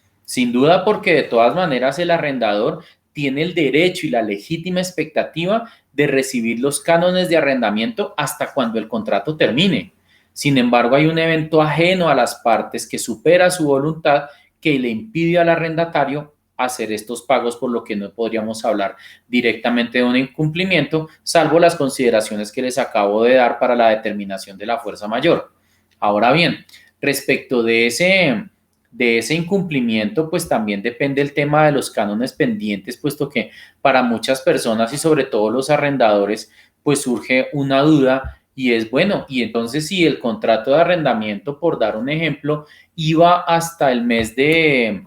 porque de todas maneras el arrendador tiene el derecho y la legítima expectativa de recibir los cánones de arrendamiento hasta cuando el contrato termine. Sin embargo, hay un evento ajeno a las partes que supera su voluntad que le impide al arrendatario hacer estos pagos, por lo que no podríamos hablar directamente de un incumplimiento, salvo las consideraciones que les acabo de dar para la determinación de la fuerza mayor. Ahora bien, respecto de ese incumplimiento, pues también depende el tema de los cánones pendientes, puesto que para muchas personas y sobre todo los arrendadores, pues surge una duda y es, bueno, y entonces si el contrato de arrendamiento, por dar un ejemplo, iba hasta el mes de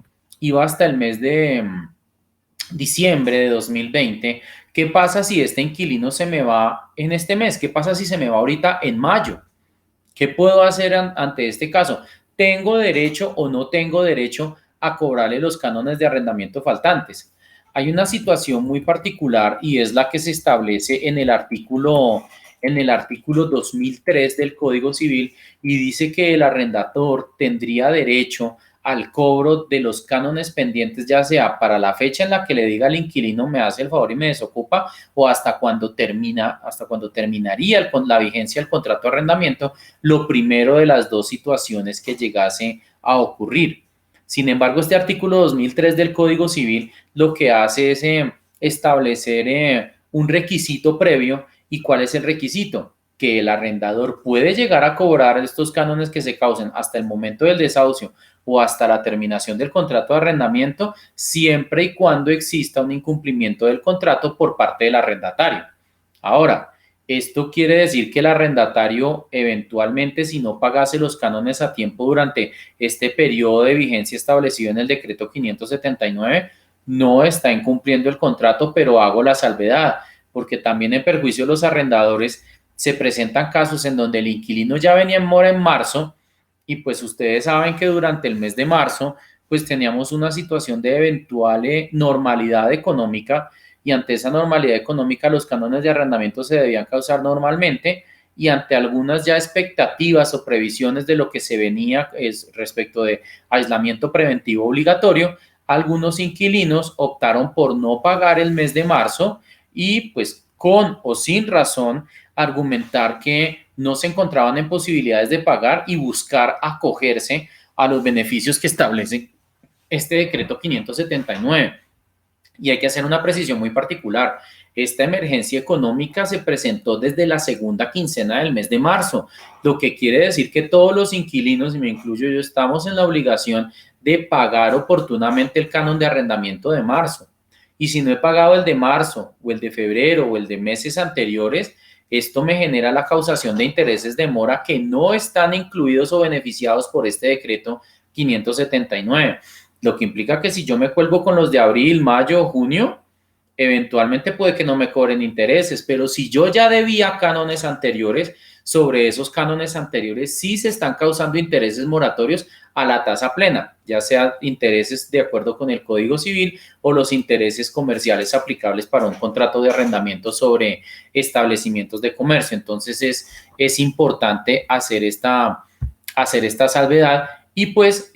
diciembre de 2020, ¿qué pasa si este inquilino se me va en este mes? ¿Qué pasa si se me va ahorita en mayo? ¿Qué puedo hacer ante este caso? ¿Tengo derecho o no tengo derecho a cobrarle los cánones de arrendamiento faltantes? Hay una situación muy particular y es la que se establece en el artículo 2003 del Código Civil y dice que el arrendador tendría derecho al cobro de los cánones pendientes, ya sea para la fecha en la que le diga al inquilino me hace el favor y me desocupa o hasta cuando terminaría la vigencia del contrato de arrendamiento, lo primero de las dos situaciones que llegase a ocurrir. Sin embargo, este artículo 2003 del Código Civil lo que hace es establecer un requisito previo. ¿Y cuál es el requisito? Que el arrendador puede llegar a cobrar estos cánones que se causen hasta el momento del desahucio o hasta la terminación del contrato de arrendamiento, siempre y cuando exista un incumplimiento del contrato por parte del arrendatario. Ahora, esto quiere decir que el arrendatario eventualmente, si no pagase los cánones a tiempo durante este periodo de vigencia establecido en el decreto 579, no está incumpliendo el contrato, pero hago la salvedad, porque también en perjuicio de los arrendadores, se presentan casos en donde el inquilino ya venía en mora en marzo y pues ustedes saben que durante el mes de marzo pues teníamos una situación de eventual normalidad económica y ante esa normalidad económica los cánones de arrendamiento se debían causar normalmente y ante algunas ya expectativas o previsiones de lo que se venía respecto de aislamiento preventivo obligatorio, algunos inquilinos optaron por no pagar el mes de marzo y pues con o sin razón argumentar que no se encontraban en posibilidades de pagar y buscar acogerse a los beneficios que establece este decreto 579. Y hay que hacer una precisión muy particular. Esta emergencia económica se presentó desde la segunda quincena del mes de marzo, lo que quiere decir que todos los inquilinos, y me incluyo yo, estamos en la obligación de pagar oportunamente el canon de arrendamiento de marzo. Y si no he pagado el de marzo o el de febrero o el de meses anteriores, esto me genera la causación de intereses de mora que no están incluidos o beneficiados por este decreto 579. Lo que implica que si yo me cuelgo con los de abril, mayo, junio, eventualmente puede que no me cobren intereses, pero si yo ya debía cánones anteriores, sobre esos cánones anteriores sí se están causando intereses moratorios a la tasa plena, ya sea intereses de acuerdo con el Código Civil o los intereses comerciales aplicables para un contrato de arrendamiento sobre establecimientos de comercio. Entonces es importante hacer esta salvedad. Y pues,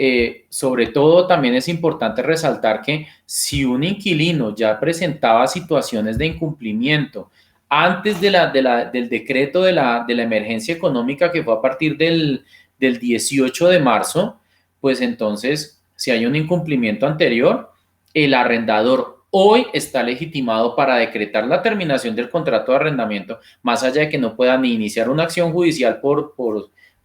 sobre todo, también es importante resaltar que si un inquilino ya presentaba situaciones de incumplimiento antes del decreto de la emergencia económica que fue a partir del 18 de marzo, pues entonces, si hay un incumplimiento anterior, el arrendador hoy está legitimado para decretar la terminación del contrato de arrendamiento, más allá de que no pueda ni iniciar una acción judicial por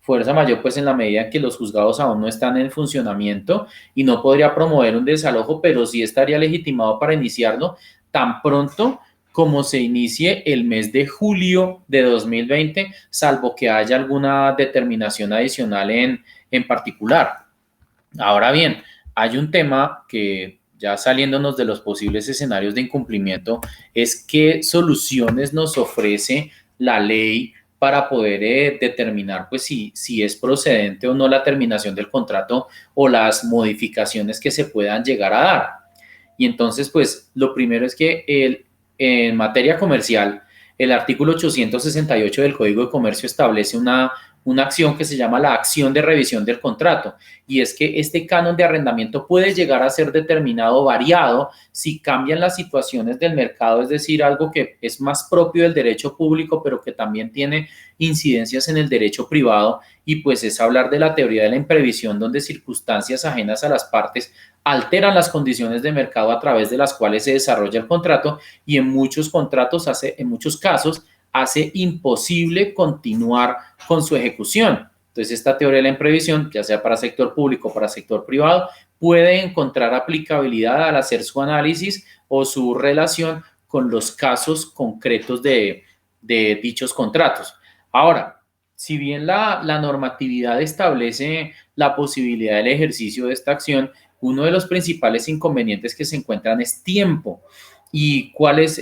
fuerza mayor, pues en la medida en que los juzgados aún no están en funcionamiento y no podría promover un desalojo, pero sí estaría legitimado para iniciarlo tan pronto como se inicie el mes de julio de 2020, salvo que haya alguna determinación adicional en particular. Ahora bien, hay un tema que ya saliéndonos de los posibles escenarios de incumplimiento, es qué soluciones nos ofrece la ley para poder determinar pues si es procedente o no la terminación del contrato o las modificaciones que se puedan llegar a dar. Y entonces pues lo primero es que en materia comercial, el artículo 868 del Código de Comercio establece una acción que se llama la acción de revisión del contrato, y es que este canon de arrendamiento puede llegar a ser determinado, variado, si cambian las situaciones del mercado, es decir, algo que es más propio del derecho público, pero que también tiene incidencias en el derecho privado, y pues es hablar de la teoría de la imprevisión, donde circunstancias ajenas a las partes alteran las condiciones de mercado a través de las cuales se desarrolla el contrato, y en muchos casos hace imposible continuar con su ejecución. Entonces, esta teoría de la imprevisión, ya sea para sector público o para sector privado, puede encontrar aplicabilidad al hacer su análisis o su relación con los casos concretos de dichos contratos. Ahora, si bien la normatividad establece la posibilidad del ejercicio de esta acción, uno de los principales inconvenientes que se encuentran es tiempo. ¿Y cuáles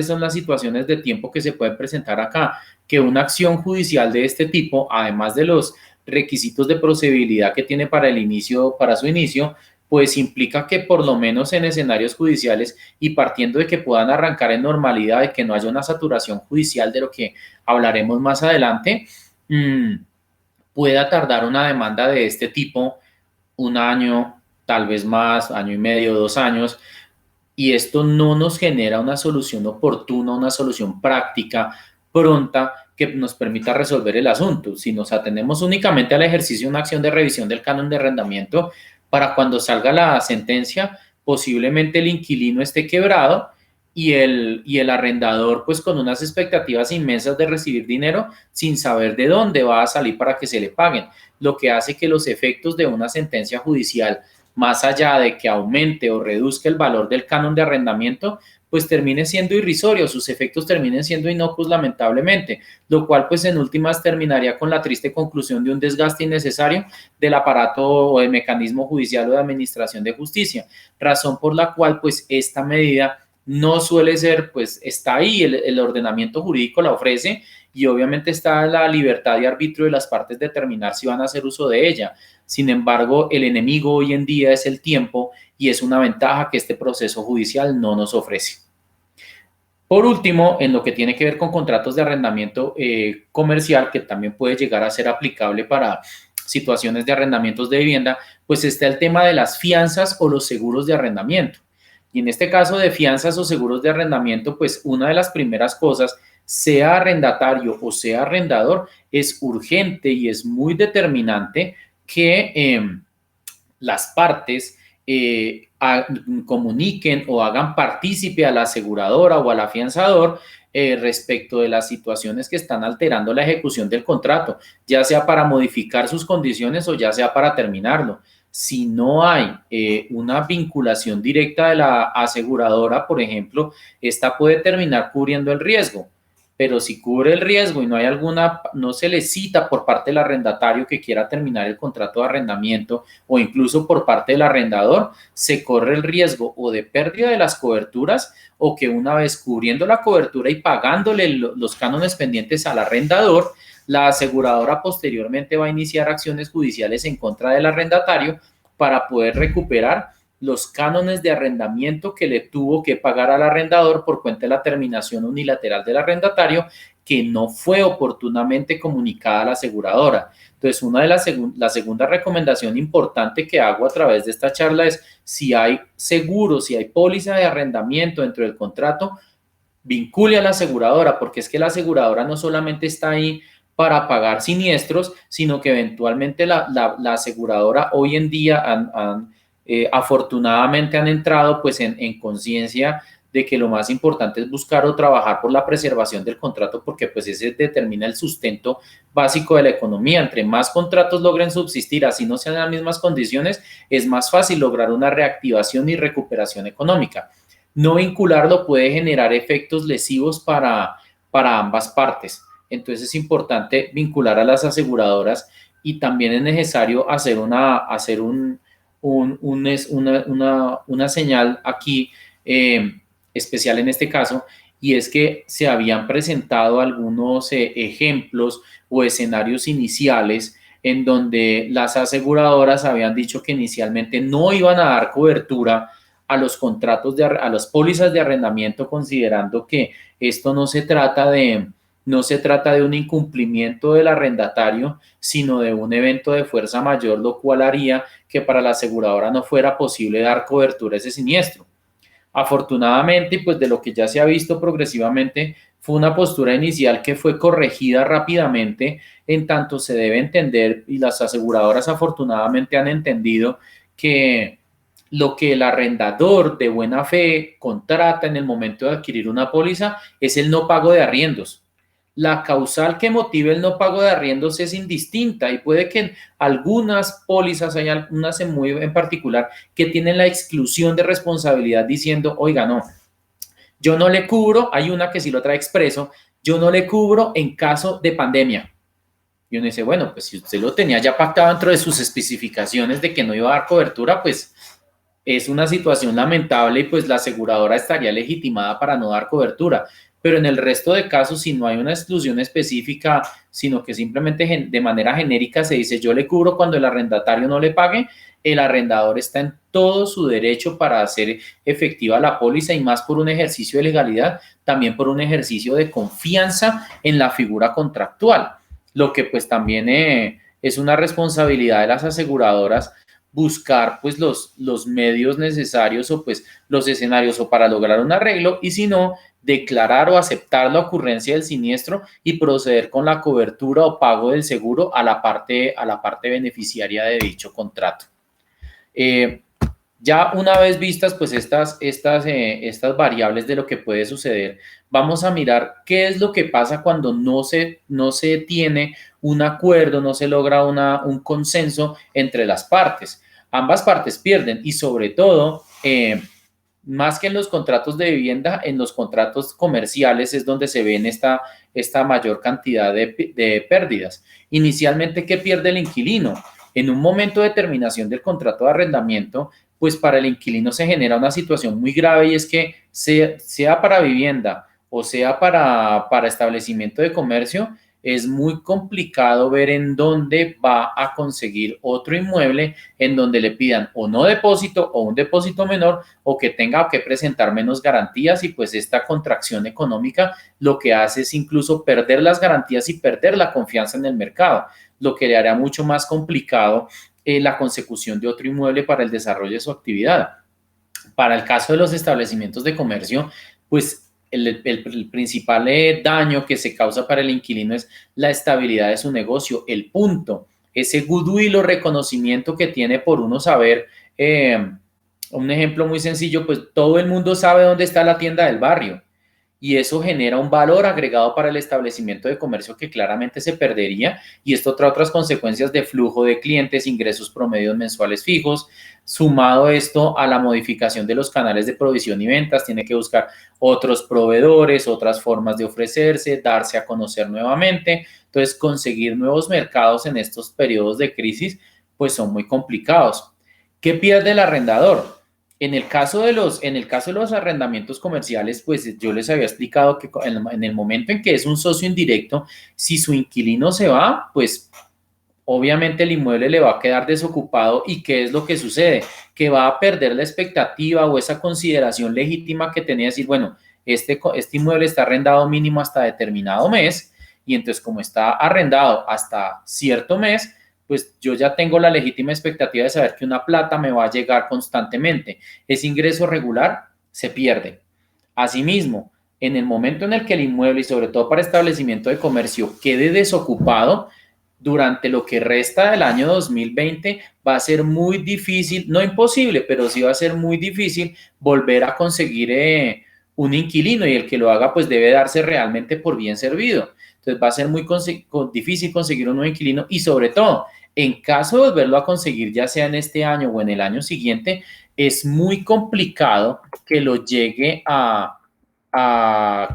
son las situaciones de tiempo que se pueden presentar acá? Que una acción judicial de este tipo, además de los requisitos de procedibilidad que tiene para su inicio, pues implica que por lo menos en escenarios judiciales y partiendo de que puedan arrancar en normalidad, de que no haya una saturación judicial, de lo que hablaremos más adelante, pueda tardar una demanda de este tipo un año, tal vez más, año y medio, 2 años, y esto no nos genera una solución oportuna, una solución práctica, pronta, que nos permita resolver el asunto. Si nos atenemos únicamente al ejercicio de una acción de revisión del canon de arrendamiento, para cuando salga la sentencia, posiblemente el inquilino esté quebrado y el arrendador pues con unas expectativas inmensas de recibir dinero sin saber de dónde va a salir para que se le paguen, lo que hace que los efectos de una sentencia judicial, más allá de que aumente o reduzca el valor del canon de arrendamiento, pues termine siendo irrisorio, sus efectos terminen siendo inocuos lamentablemente, lo cual pues en últimas terminaría con la triste conclusión de un desgaste innecesario del aparato o del mecanismo judicial o de administración de justicia, razón por la cual pues esta medida no suele ser, pues está ahí, el ordenamiento jurídico la ofrece y obviamente está la libertad y arbitrio de las partes determinar si van a hacer uso de ella. Sin embargo, el enemigo hoy en día es el tiempo y es una ventaja que este proceso judicial no nos ofrece. Por último, en lo que tiene que ver con contratos de arrendamiento comercial, que también puede llegar a ser aplicable para situaciones de arrendamientos de vivienda, pues está el tema de las fianzas o los seguros de arrendamiento. Y en este caso de fianzas o seguros de arrendamiento, pues una de las primeras cosas, sea arrendatario o sea arrendador, es urgente y es muy determinante que las partes comuniquen o hagan partícipe a la aseguradora o al afianzador respecto de las situaciones que están alterando la ejecución del contrato, ya sea para modificar sus condiciones o ya sea para terminarlo. Si no hay una vinculación directa de la aseguradora, por ejemplo, esta puede terminar cubriendo el riesgo, pero si cubre el riesgo y no hay no se le cita por parte del arrendatario que quiera terminar el contrato de arrendamiento o incluso por parte del arrendador, se corre el riesgo o de pérdida de las coberturas o que una vez cubriendo la cobertura y pagándole los cánones pendientes al arrendador, la aseguradora posteriormente va a iniciar acciones judiciales en contra del arrendatario para poder recuperar los cánones de arrendamiento que le tuvo que pagar al arrendador por cuenta de la terminación unilateral del arrendatario que no fue oportunamente comunicada a la aseguradora. Entonces, la segunda recomendación importante que hago a través de esta charla es si hay seguro, si hay póliza de arrendamiento dentro del contrato, vincule a la aseguradora, porque es que la aseguradora no solamente está ahí para pagar siniestros, sino que eventualmente la aseguradora hoy en día afortunadamente han entrado pues en conciencia de que lo más importante es buscar o trabajar por la preservación del contrato porque pues ese determina el sustento básico de la economía. Entre más contratos logren subsistir, así no sean las mismas condiciones, es más fácil lograr una reactivación y recuperación económica. No vincularlo puede generar efectos lesivos para ambas partes. Entonces es importante vincular a las aseguradoras y también es necesario hacer una señal aquí especial en este caso, y es que se habían presentado algunos ejemplos o escenarios iniciales en donde las aseguradoras habían dicho que inicialmente no iban a dar cobertura a los contratos, a las pólizas de arrendamiento, considerando que esto no se trata de un incumplimiento del arrendatario, sino de un evento de fuerza mayor, lo cual haría que para la aseguradora no fuera posible dar cobertura a ese siniestro. Afortunadamente, pues de lo que ya se ha visto progresivamente, fue una postura inicial que fue corregida rápidamente, en tanto se debe entender, y las aseguradoras afortunadamente han entendido que lo que el arrendador de buena fe contrata en el momento de adquirir una póliza es el no pago de arriendos. La causal que motive el no pago de arriendos es indistinta y puede que en algunas pólizas, hay algunas en particular, que tienen la exclusión de responsabilidad diciendo, oiga, no, yo no le cubro, hay una que sí lo trae expreso, yo no le cubro en caso de pandemia. Y uno dice, bueno, pues si usted lo tenía ya pactado dentro de sus especificaciones de que no iba a dar cobertura, pues es una situación lamentable y pues la aseguradora estaría legitimada para no dar cobertura. Pero en el resto de casos, si no hay una exclusión específica, sino que simplemente de manera genérica se dice yo le cubro cuando el arrendatario no le pague, el arrendador está en todo su derecho para hacer efectiva la póliza y más por un ejercicio de legalidad, también por un ejercicio de confianza en la figura contractual, lo que pues también es una responsabilidad de las aseguradoras buscar pues los medios necesarios o pues los escenarios o para lograr un arreglo y si no, declarar o aceptar la ocurrencia del siniestro y proceder con la cobertura o pago del seguro a la parte beneficiaria de dicho contrato. Ya una vez vistas pues estas variables de lo que puede suceder, vamos a mirar qué es lo que pasa cuando no se tiene un acuerdo, no se logra un consenso entre las partes. Ambas partes pierden y sobre todo, más que en los contratos de vivienda, en los contratos comerciales es donde se ven esta mayor cantidad de pérdidas. Inicialmente, ¿qué pierde el inquilino? En un momento de terminación del contrato de arrendamiento, pues para el inquilino se genera una situación muy grave y es que sea para vivienda o sea para establecimiento de comercio, es muy complicado ver en dónde va a conseguir otro inmueble en donde le pidan o no depósito o un depósito menor o que tenga que presentar menos garantías, y pues esta contracción económica lo que hace es incluso perder las garantías y perder la confianza en el mercado, lo que le hará mucho más complicado la consecución de otro inmueble para el desarrollo de su actividad. Para el caso de los establecimientos de comercio, pues el principal daño que se causa para el inquilino es la estabilidad de su negocio, el punto, ese goodwill o reconocimiento que tiene por uno saber. Un ejemplo muy sencillo, pues todo el mundo sabe dónde está la tienda del barrio, y eso genera un valor agregado para el establecimiento de comercio que claramente se perdería, y esto trae otras consecuencias de flujo de clientes, ingresos promedios mensuales fijos. Sumado esto a la modificación de los canales de provisión y ventas, tiene que buscar otros proveedores, otras formas de ofrecerse, darse a conocer nuevamente. Entonces, conseguir nuevos mercados en estos periodos de crisis pues son muy complicados. ¿Qué pierde el arrendador? En el caso de los arrendamientos comerciales, pues yo les había explicado que en el momento en que es un socio indirecto, si su inquilino se va, pues obviamente el inmueble le va a quedar desocupado. ¿Y qué es lo que sucede? Que va a perder la expectativa o esa consideración legítima que tenía de decir, bueno, este inmueble está arrendado mínimo hasta determinado mes, y entonces como está arrendado hasta cierto mes, pues yo ya tengo la legítima expectativa de saber que una plata me va a llegar constantemente. Ese ingreso regular se pierde. Asimismo, en el momento en el que el inmueble, y sobre todo para establecimiento de comercio, quede desocupado, durante lo que resta del año 2020 va a ser muy difícil, no imposible, pero sí va a ser muy difícil volver a conseguir un inquilino, y el que lo haga pues debe darse realmente por bien servido. Entonces va a ser muy difícil conseguir un nuevo inquilino, y sobre todo, en caso de volverlo a conseguir, ya sea en este año o en el año siguiente, es muy complicado que lo llegue a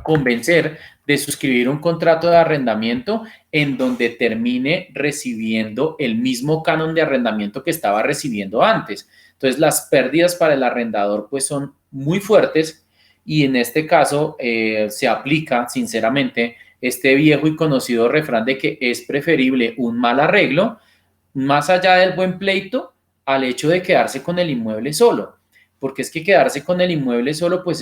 convencer de suscribir un contrato de arrendamiento en donde termine recibiendo el mismo canon de arrendamiento que estaba recibiendo antes. Entonces, las pérdidas para el arrendador pues son muy fuertes, y en este caso se aplica sinceramente este viejo y conocido refrán de que es preferible un mal arreglo, más allá del buen pleito, al hecho de quedarse con el inmueble solo. Porque es que quedarse con el inmueble solo pues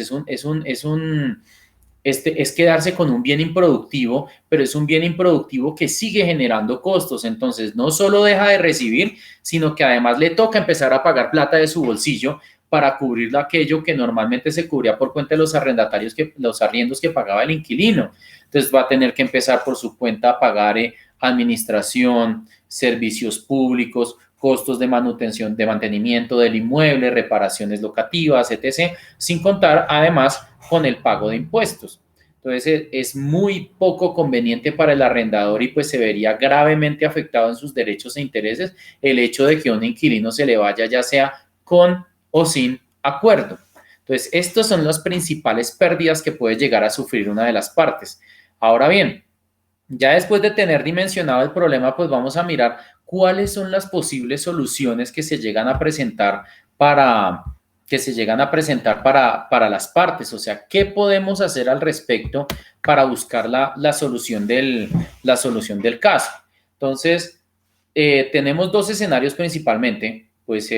es quedarse con un bien improductivo, pero es un bien improductivo que sigue generando costos. Entonces, no solo deja de recibir, sino que además le toca empezar a pagar plata de su bolsillo para cubrir aquello que normalmente se cubría por cuenta de los arrendatarios, los arriendos que pagaba el inquilino. Entonces, va a tener que empezar por su cuenta a pagar administración, servicios públicos, costos de manutención, de mantenimiento del inmueble, reparaciones locativas, etc., sin contar además con el pago de impuestos. Entonces es muy poco conveniente para el arrendador, y pues se vería gravemente afectado en sus derechos e intereses el hecho de que un inquilino se le vaya, ya sea con o sin acuerdo. Entonces, estas son las principales pérdidas que puede llegar a sufrir una de las partes. Ahora bien, ya después de tener dimensionado el problema, pues vamos a mirar cuáles son las posibles soluciones que se llegan a presentar para, para las partes. O sea, ¿qué podemos hacer al respecto para buscar la solución del caso? Entonces, tenemos dos escenarios principalmente, pues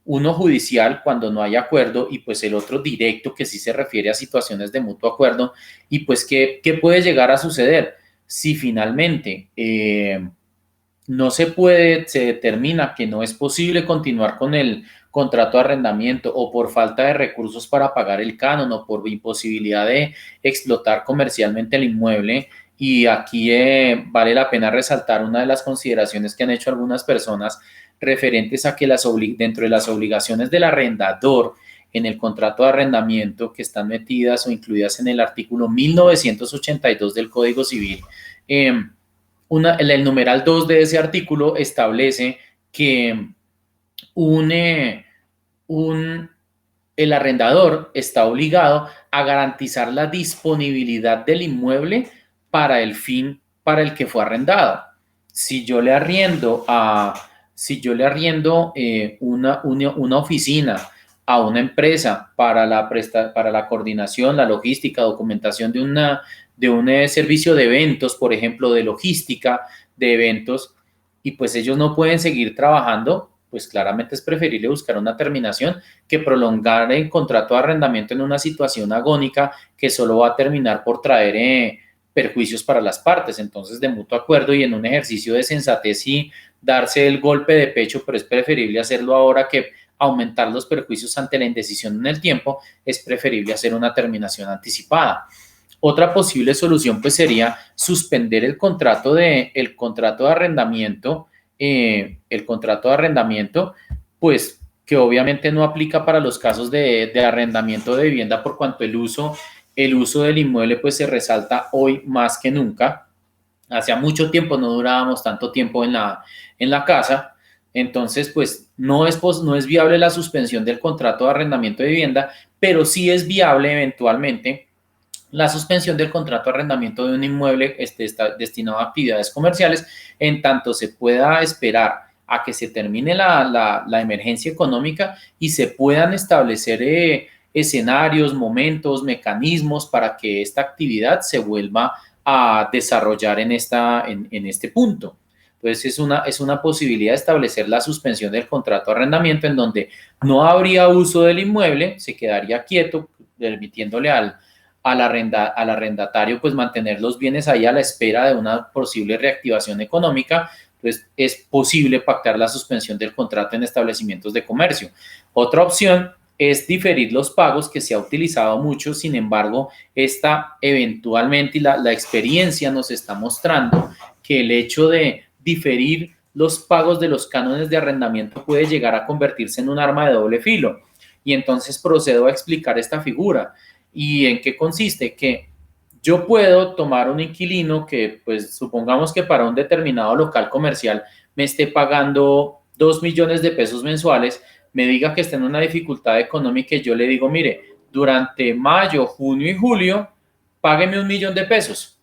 uno judicial cuando no hay acuerdo, y pues el otro directo que sí se refiere a situaciones de mutuo acuerdo. Y pues, ¿qué puede llegar a suceder? Si finalmente no se determina que no es posible continuar con el contrato de arrendamiento, o por falta de recursos para pagar el canon, o por imposibilidad de explotar comercialmente el inmueble. Y aquí vale la pena resaltar una de las consideraciones que han hecho algunas personas referentes a que dentro de las obligaciones del arrendador en el contrato de arrendamiento, que están metidas o incluidas en el artículo 1982 del Código Civil, el numeral 2 de ese artículo establece que el arrendador está obligado a garantizar la disponibilidad del inmueble para el fin para el que fue arrendado. Si yo le arriendo una oficina a una empresa para la coordinación, la logística, documentación de un servicio de eventos, por ejemplo, de logística de eventos, y pues ellos no pueden seguir trabajando, pues claramente es preferible buscar una terminación que prolongar el contrato de arrendamiento en una situación agónica que solo va a terminar por traer perjuicios para las partes. Entonces, de mutuo acuerdo y en un ejercicio de sensatez y darse el golpe de pecho, pero es preferible hacerlo ahora que aumentar los perjuicios ante la indecisión en el tiempo, es preferible hacer una terminación anticipada. Otra posible solución pues sería suspender el contrato de arrendamiento, pues que obviamente no aplica para los casos de arrendamiento de vivienda por cuanto el uso del inmueble pues se resalta hoy más que nunca. Hacía mucho tiempo no durábamos tanto tiempo en la casa, entonces pues no es viable la suspensión del contrato de arrendamiento de vivienda, pero sí es viable eventualmente la suspensión del contrato de arrendamiento de un inmueble está destinado a actividades comerciales, en tanto se pueda esperar a que se termine la emergencia económica y se puedan establecer escenarios, momentos, mecanismos para que esta actividad se vuelva a desarrollar en este punto. Entonces es una posibilidad de establecer la suspensión del contrato de arrendamiento en donde no habría uso del inmueble, se quedaría quieto, permitiéndole al arrendatario pues mantener los bienes ahí a la espera de una posible reactivación económica. Entonces es posible pactar la suspensión del contrato en establecimientos de comercio. Otra opción es diferir los pagos, que se ha utilizado mucho. Sin embargo, esta eventualmente y la experiencia nos está mostrando que el hecho de diferir los pagos de los cánones de arrendamiento puede llegar a convertirse en un arma de doble filo. Y entonces procedo a explicar esta figura. ¿Y en qué consiste? Que yo puedo tomar un inquilino que, pues, supongamos que para un determinado local comercial me esté pagando 2 millones de pesos mensuales, me diga que está en una dificultad económica y yo le digo, mire, durante mayo, junio y julio, págueme 1 millón de pesos.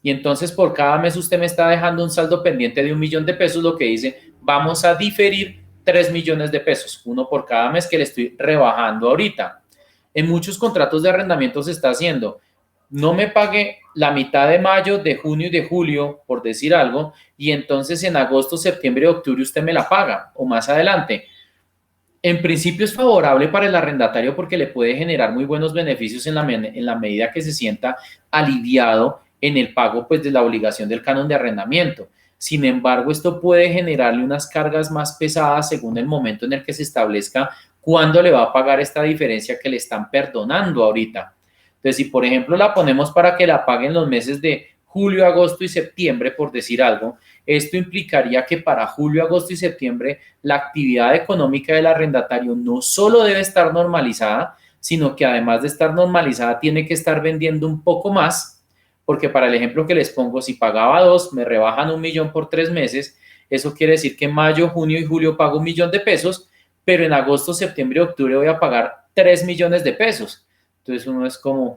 Y entonces por cada mes usted me está dejando un saldo pendiente de 1 millón de pesos, lo que dice, vamos a diferir 3 millones de pesos, uno por cada mes que le estoy rebajando ahorita. En muchos contratos de arrendamiento se está haciendo, no me pague la mitad de mayo, de junio y de julio, por decir algo, y entonces en agosto, septiembre y octubre usted me la paga, o más adelante. En principio es favorable para el arrendatario porque le puede generar muy buenos beneficios en la medida que se sienta aliviado en el pago pues, de la obligación del canon de arrendamiento. Sin embargo, esto puede generarle unas cargas más pesadas según el momento en el que se establezca cuándo le va a pagar esta diferencia que le están perdonando ahorita. Entonces, si por ejemplo la ponemos para que la paguen los meses de julio, agosto y septiembre, por decir algo, esto implicaría que para julio, agosto y septiembre la actividad económica del arrendatario no solo debe estar normalizada, sino que además de estar normalizada tiene que estar vendiendo un poco más, porque para el ejemplo que les pongo, si pagaba 2, me rebajan 1 millón por 3 meses, eso quiere decir que en mayo, junio y julio pago 1 millón de pesos, pero en agosto, septiembre y octubre voy a pagar 3 millones de pesos. Entonces uno es como,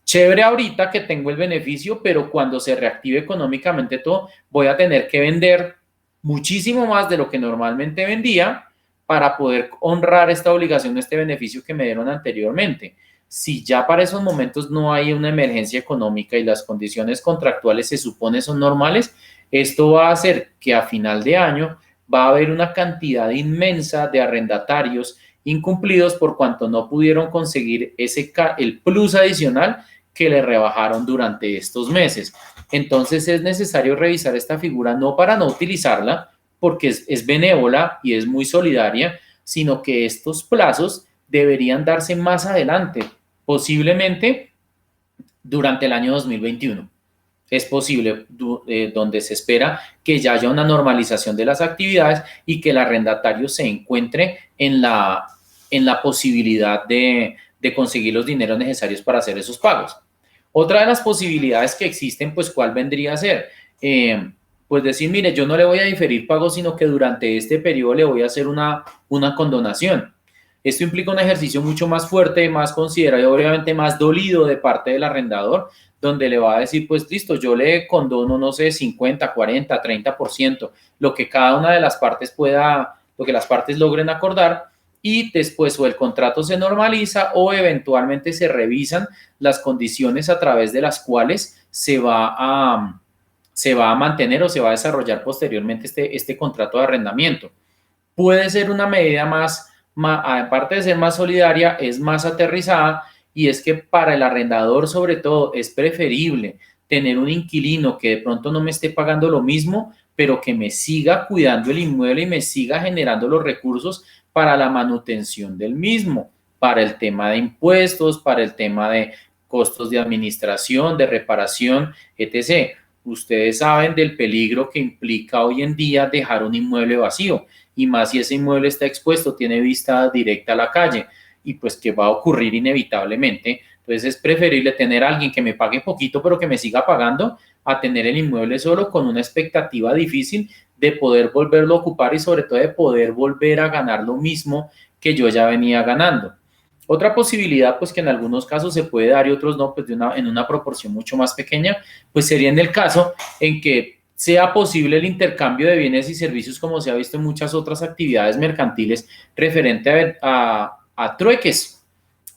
chévere ahorita que tengo el beneficio, pero cuando se reactive económicamente todo, voy a tener que vender muchísimo más de lo que normalmente vendía para poder honrar esta obligación, este beneficio que me dieron anteriormente. Si ya para esos momentos no hay una emergencia económica y las condiciones contractuales se supone son normales, esto va a hacer que a final de año va a haber una cantidad inmensa de arrendatarios incumplidos por cuanto no pudieron conseguir el plus adicional que le rebajaron durante estos meses. Entonces es necesario revisar esta figura no para no utilizarla, porque es benévola y es muy solidaria, sino que estos plazos deberían darse más adelante, posiblemente durante el año 2021. Es posible donde se espera que ya haya una normalización de las actividades y que el arrendatario se encuentre en la posibilidad de conseguir los dineros necesarios para hacer esos pagos. Otra de las posibilidades que existen, pues, ¿cuál vendría a ser? Pues decir, mire, yo no le voy a diferir pagos, sino que durante este periodo le voy a hacer una condonación. Esto implica un ejercicio mucho más fuerte, más considerado y obviamente más dolido de parte del arrendador, donde le va a decir, pues listo, yo le condono, no sé, 50, 40, 30%, lo que cada una de las partes lo que las partes logren acordar, y después o el contrato se normaliza o eventualmente se revisan las condiciones a través de las cuales se va a mantener o se va a desarrollar posteriormente este contrato de arrendamiento. Puede ser una medida aparte de ser más solidaria, es más aterrizada, y es que para el arrendador sobre todo es preferible tener un inquilino que de pronto no me esté pagando lo mismo, pero que me siga cuidando el inmueble y me siga generando los recursos para la manutención del mismo, para el tema de impuestos, para el tema de costos de administración, de reparación, etc. Ustedes saben del peligro que implica hoy en día dejar un inmueble vacío, y más si ese inmueble está expuesto, tiene vista directa a la calle, y pues que va a ocurrir inevitablemente. Entonces es preferible tener a alguien que me pague poquito pero que me siga pagando, a tener el inmueble solo con una expectativa difícil de poder volverlo a ocupar y sobre todo de poder volver a ganar lo mismo que yo ya venía ganando. Otra posibilidad, pues que en algunos casos se puede dar y otros no, pues en una proporción mucho más pequeña, pues sería en el caso en que sea posible el intercambio de bienes y servicios, como se ha visto en muchas otras actividades mercantiles, referente a trueques.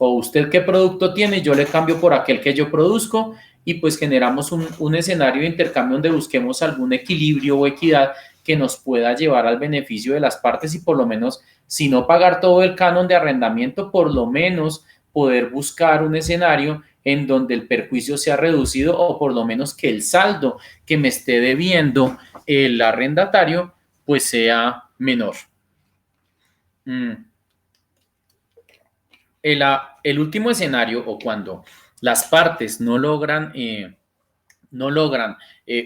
O usted qué producto tiene, yo le cambio por aquel que yo produzco, y pues generamos un escenario de intercambio donde busquemos algún equilibrio o equidad que nos pueda llevar al beneficio de las partes, y por lo menos, si no pagar todo el canon de arrendamiento, por lo menos poder buscar un escenario en donde el perjuicio sea reducido, o por lo menos que el saldo que me esté debiendo el arrendatario pues sea menor. El último escenario, o cuando las partes no logran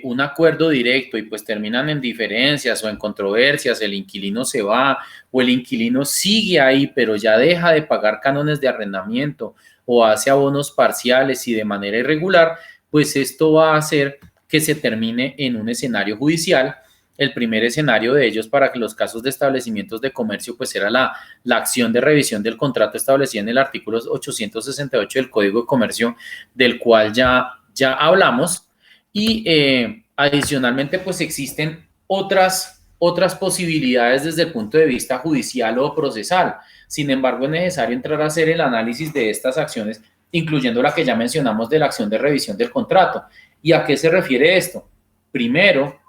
un acuerdo directo y pues terminan en diferencias o en controversias, el inquilino se va o el inquilino sigue ahí pero ya deja de pagar cánones de arrendamiento o hace abonos parciales y de manera irregular, pues esto va a hacer que se termine en un escenario judicial. El primer escenario de ellos para que los casos de establecimientos de comercio pues era la acción de revisión del contrato establecida en el artículo 868 del Código de Comercio, del cual ya hablamos. Y adicionalmente pues existen otras posibilidades desde el punto de vista judicial o procesal. Sin embargo, es necesario entrar a hacer el análisis de estas acciones, incluyendo la que ya mencionamos de la acción de revisión del contrato. ¿Y a qué se refiere esto? Primero,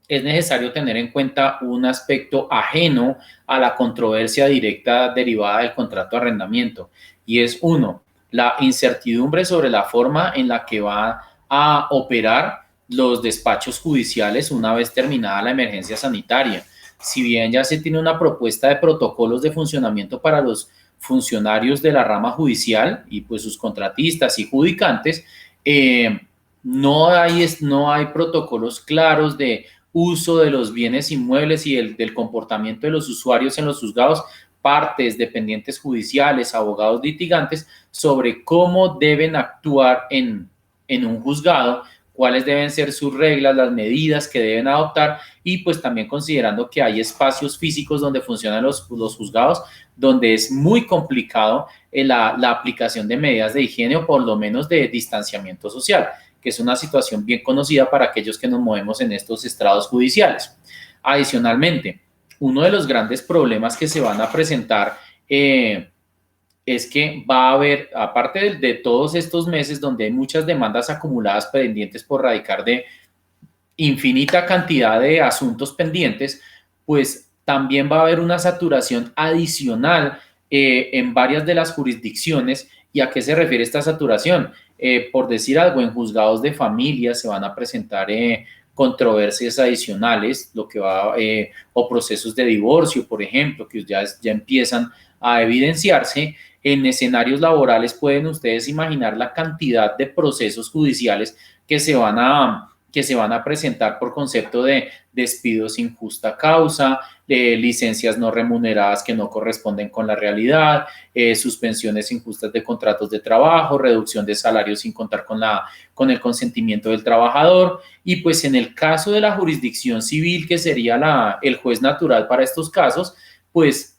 es necesario tener en cuenta un aspecto ajeno a la controversia directa derivada del contrato de arrendamiento, y es uno, la incertidumbre sobre la forma en la que va a operar los despachos judiciales una vez terminada la emergencia sanitaria. Si bien ya se tiene una propuesta de protocolos de funcionamiento para los funcionarios de la rama judicial y pues sus contratistas y judicantes, no hay protocolos claros de uso de los bienes inmuebles y del comportamiento de los usuarios en los juzgados, partes, dependientes judiciales, abogados litigantes, sobre cómo deben actuar en un juzgado, cuáles deben ser sus reglas, las medidas que deben adoptar, y pues también considerando que hay espacios físicos donde funcionan los juzgados, donde es muy complicado la aplicación de medidas de higiene o por lo menos de distanciamiento social, que es una situación bien conocida para aquellos que nos movemos en estos estrados judiciales. Adicionalmente, uno de los grandes problemas que se van a presentar es que va a haber, aparte de todos estos meses donde hay muchas demandas acumuladas pendientes por radicar de infinita cantidad de asuntos pendientes, pues también va a haber una saturación adicional en varias de las jurisdicciones. ¿Y a qué se refiere esta saturación? Por decir algo, en juzgados de familia se van a presentar controversias adicionales, lo que va o procesos de divorcio, por ejemplo, que ya empiezan a evidenciarse. En escenarios laborales pueden ustedes imaginar la cantidad de procesos judiciales que se van a presentar por concepto de despidos sin justa causa, licencias no remuneradas que no corresponden con la realidad, suspensiones injustas de contratos de trabajo, reducción de salarios sin contar con el consentimiento del trabajador. Y pues en el caso de la jurisdicción civil, que sería el juez natural para estos casos, pues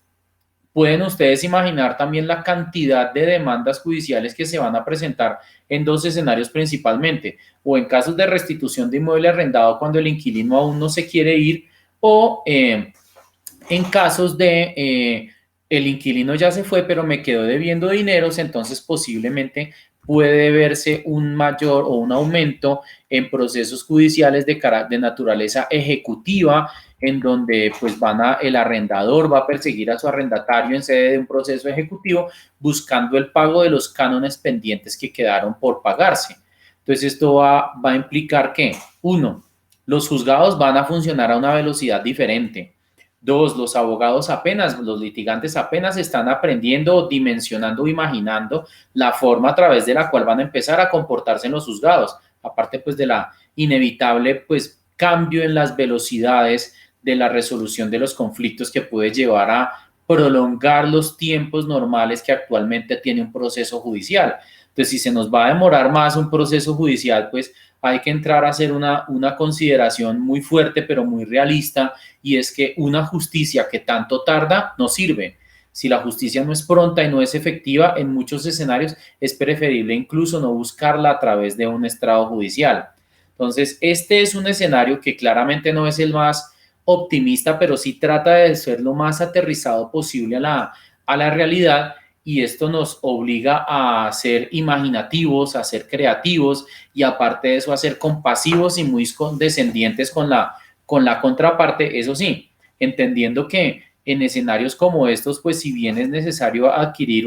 pueden ustedes imaginar también la cantidad de demandas judiciales que se van a presentar en dos escenarios principalmente, o en casos de restitución de inmueble arrendado cuando el inquilino aún no se quiere ir, o en casos de el inquilino ya se fue, pero me quedó debiendo dineros, entonces posiblemente puede verse un mayor o un aumento en procesos judiciales de naturaleza ejecutiva, en donde pues el arrendador va a perseguir a su arrendatario en sede de un proceso ejecutivo buscando el pago de los cánones pendientes que quedaron por pagarse. Entonces esto va a implicar que, uno, los juzgados van a funcionar a una velocidad diferente. Dos, los litigantes apenas están aprendiendo, dimensionando, imaginando la forma a través de la cual van a empezar a comportarse en los juzgados, aparte pues de la inevitable pues cambio en las velocidades de la resolución de los conflictos que puede llevar a prolongar los tiempos normales que actualmente tiene un proceso judicial. Entonces, si se nos va a demorar más un proceso judicial, pues hay que entrar a hacer una consideración muy fuerte, pero muy realista, y es que una justicia que tanto tarda no sirve. Si la justicia no es pronta y no es efectiva, en muchos escenarios es preferible incluso no buscarla a través de un estrado judicial. Entonces, este es un escenario que claramente no es el más optimista, pero sí trata de ser lo más aterrizado posible a la realidad, y esto nos obliga a ser imaginativos, a ser creativos y aparte de eso a ser compasivos y muy condescendientes con la contraparte, eso sí, entendiendo que en escenarios como estos, pues si bien es necesario adquirir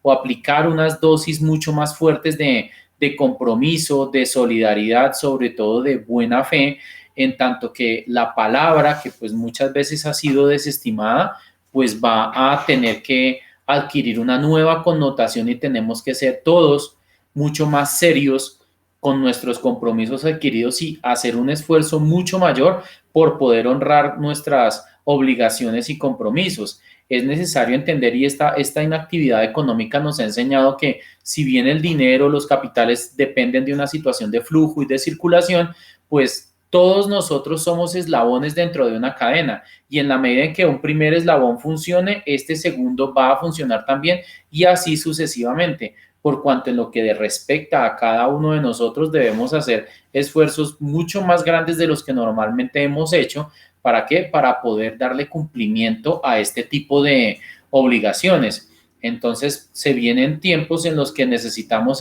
o aplicar unas dosis mucho más fuertes de compromiso, de solidaridad, sobre todo de buena fe, en tanto que la palabra, que pues muchas veces ha sido desestimada, pues va a tener que adquirir una nueva connotación y tenemos que ser todos mucho más serios con nuestros compromisos adquiridos y hacer un esfuerzo mucho mayor por poder honrar nuestras obligaciones y compromisos. Es necesario entender, y esta inactividad económica nos ha enseñado que si bien el dinero, los capitales dependen de una situación de flujo y de circulación, pues todos nosotros somos eslabones dentro de una cadena, y en la medida en que un primer eslabón funcione, este segundo va a funcionar también, y así sucesivamente, por cuanto en lo que respecta a cada uno de nosotros debemos hacer esfuerzos mucho más grandes de los que normalmente hemos hecho. ¿Para qué? Para poder darle cumplimiento a este tipo de obligaciones. Entonces, se vienen tiempos en los que necesitamos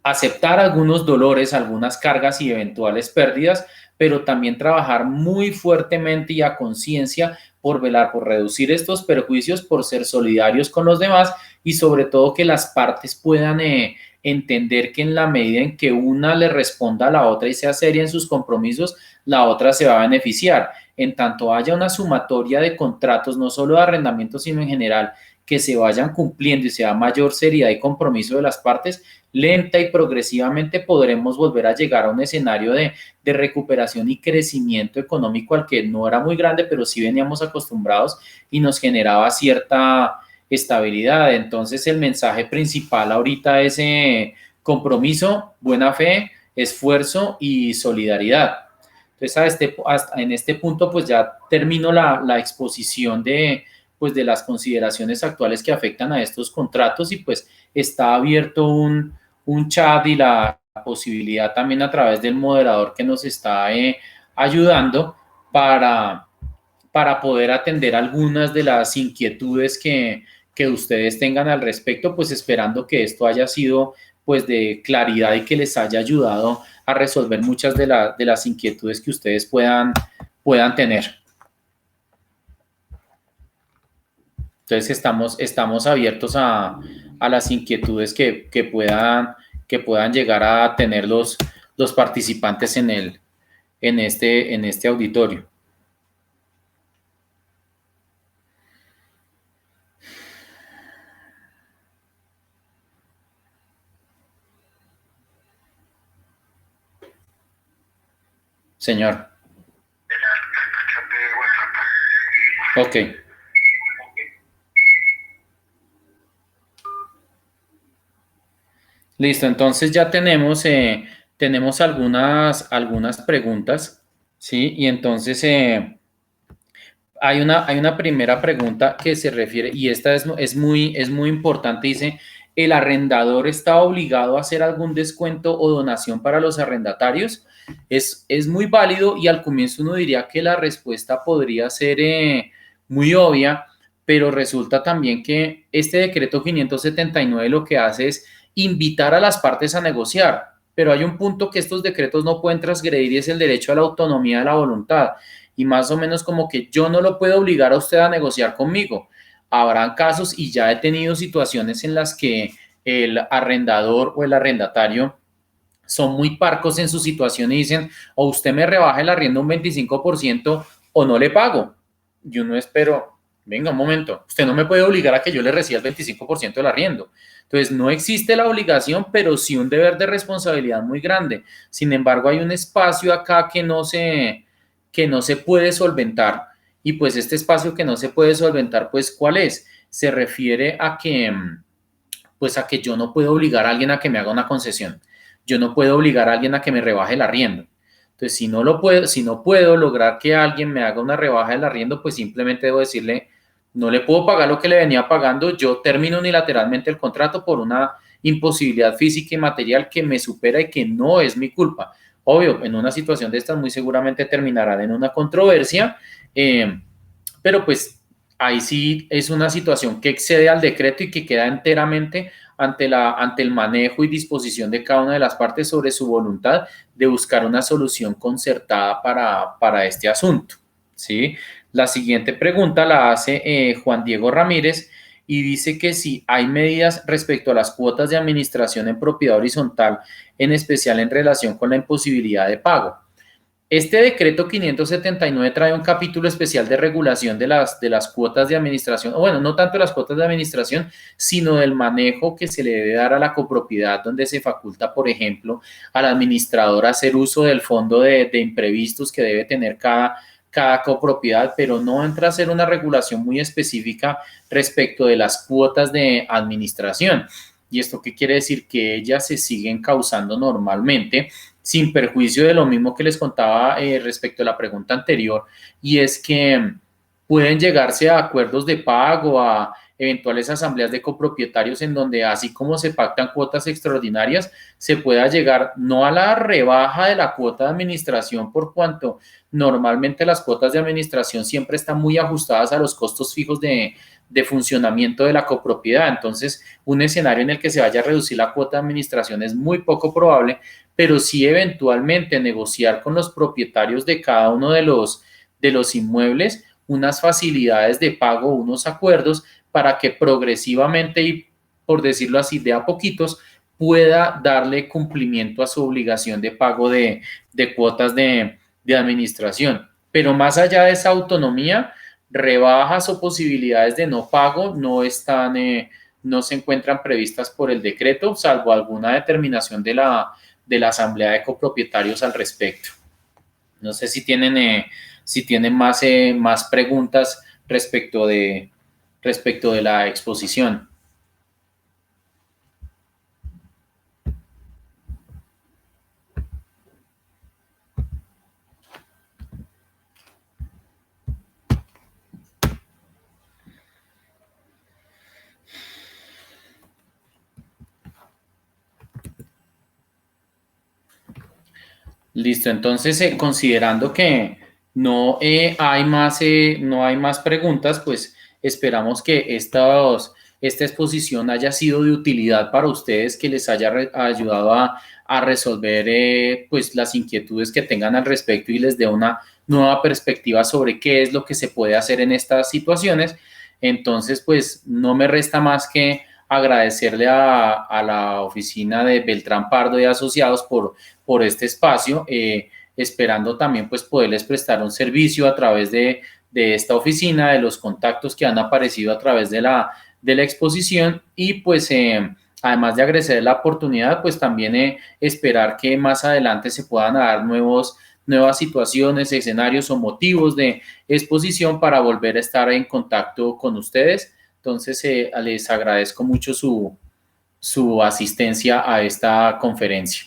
aceptar algunos dolores, algunas cargas y eventuales pérdidas, pero también trabajar muy fuertemente y a conciencia por velar por reducir estos perjuicios, por ser solidarios con los demás, y sobre todo que las partes puedan entender que en la medida en que una le responda a la otra y sea seria en sus compromisos, la otra se va a beneficiar. En tanto haya una sumatoria de contratos, no solo de arrendamiento, sino en general, que se vayan cumpliendo y sea mayor seriedad y compromiso de las partes, lenta y progresivamente podremos volver a llegar a un escenario de recuperación y crecimiento económico al que no era muy grande, pero sí veníamos acostumbrados y nos generaba cierta estabilidad. Entonces el mensaje principal ahorita es compromiso, buena fe, esfuerzo y solidaridad. Entonces en este punto pues ya termino la exposición pues de las consideraciones actuales que afectan a estos contratos, y pues está abierto un chat y la posibilidad también a través del moderador que nos está ayudando para poder atender algunas de las inquietudes que ustedes tengan al respecto, pues esperando que esto haya sido pues de claridad y que les haya ayudado a resolver muchas de las inquietudes que ustedes puedan tener. Entonces estamos abiertos a las inquietudes que puedan llegar a tener los participantes en este auditorio. Señor. Ok. Listo, entonces ya tenemos algunas preguntas, ¿sí? Y entonces hay una primera pregunta que se refiere, y esta es muy importante, dice: ¿el arrendador está obligado a hacer algún descuento o donación para los arrendatarios? Es muy válido, y al comienzo uno diría que la respuesta podría ser muy obvia, pero resulta también que este decreto 579 lo que hace es invitar a las partes a negociar, pero hay un punto que estos decretos no pueden transgredir y es el derecho a la autonomía de la voluntad. Y más o menos como que yo no lo puedo obligar a usted a negociar conmigo. Habrán casos y ya he tenido situaciones en las que el arrendador o el arrendatario son muy parcos en su situación y dicen, o usted me rebaja el arriendo un 25% o no le pago. Y uno espero, venga un momento, usted no me puede obligar a que yo le reciba el 25% del arriendo. Entonces, no existe la obligación, pero sí un deber de responsabilidad muy grande. Sin embargo, hay un espacio acá que no se puede solventar. Y pues este espacio que no se puede solventar, pues, ¿cuál es? Se refiere a que, pues, a que yo no puedo obligar a alguien a que me haga una concesión. Yo no puedo obligar a alguien a que me rebaje el arriendo. Entonces, si no puedo lograr que alguien me haga una rebaja del arriendo, pues simplemente debo decirle, no le puedo pagar lo que le venía pagando, yo termino unilateralmente el contrato por una imposibilidad física y material que me supera y que no es mi culpa. Obvio, en una situación de estas muy seguramente terminarán en una controversia, pero pues ahí sí es una situación que excede al decreto y que queda enteramente ante el manejo y disposición de cada una de las partes sobre su voluntad de buscar una solución concertada para este asunto. ¿Sí? La siguiente pregunta la hace Juan Diego Ramírez y dice que si hay medidas respecto a las cuotas de administración en propiedad horizontal, en especial en relación con la imposibilidad de pago. Este decreto 579 trae un capítulo especial de regulación de las cuotas de administración, o bueno, no tanto las cuotas de administración, sino del manejo que se le debe dar a la copropiedad, donde se faculta, por ejemplo, al administrador hacer uso del fondo de imprevistos que debe tener cada copropiedad, pero no entra a ser una regulación muy específica respecto de las cuotas de administración. ¿Y esto qué quiere decir? Que ellas se siguen causando normalmente sin perjuicio de lo mismo que les contaba respecto a la pregunta anterior, y es que pueden llegarse a acuerdos de pago, a eventuales asambleas de copropietarios en donde así como se pactan cuotas extraordinarias, se pueda llegar no a la rebaja de la cuota de administración por cuanto normalmente las cuotas de administración siempre están muy ajustadas a los costos fijos de funcionamiento de la copropiedad. Entonces, un escenario en el que se vaya a reducir la cuota de administración es muy poco probable, pero sí eventualmente negociar con los propietarios de cada uno de los inmuebles unas facilidades de pago, unos acuerdos para que progresivamente y por decirlo así, de a poquitos, pueda darle cumplimiento a su obligación de pago de cuotas de administración. Pero más allá de esa autonomía, rebajas o posibilidades de no pago no están, no se encuentran previstas por el decreto, salvo alguna determinación de la Asamblea de Copropietarios al respecto. No sé si tienen más preguntas respecto de la exposición. Listo, entonces considerando que no hay más preguntas, pues esperamos que esta exposición haya sido de utilidad para ustedes, que les haya ayudado a resolver pues las inquietudes que tengan al respecto y les dé una nueva perspectiva sobre qué es lo que se puede hacer en estas situaciones. Entonces, pues no me resta más que agradecerle a la oficina de Beltrán Pardo y Asociados por este espacio, esperando también pues poderles prestar un servicio a través de esta oficina, de los contactos que han aparecido a través de la exposición y pues además de agradecer la oportunidad, pues también esperar que más adelante se puedan dar nuevas situaciones, escenarios o motivos de exposición para volver a estar en contacto con ustedes. Entonces, les agradezco mucho su asistencia a esta conferencia.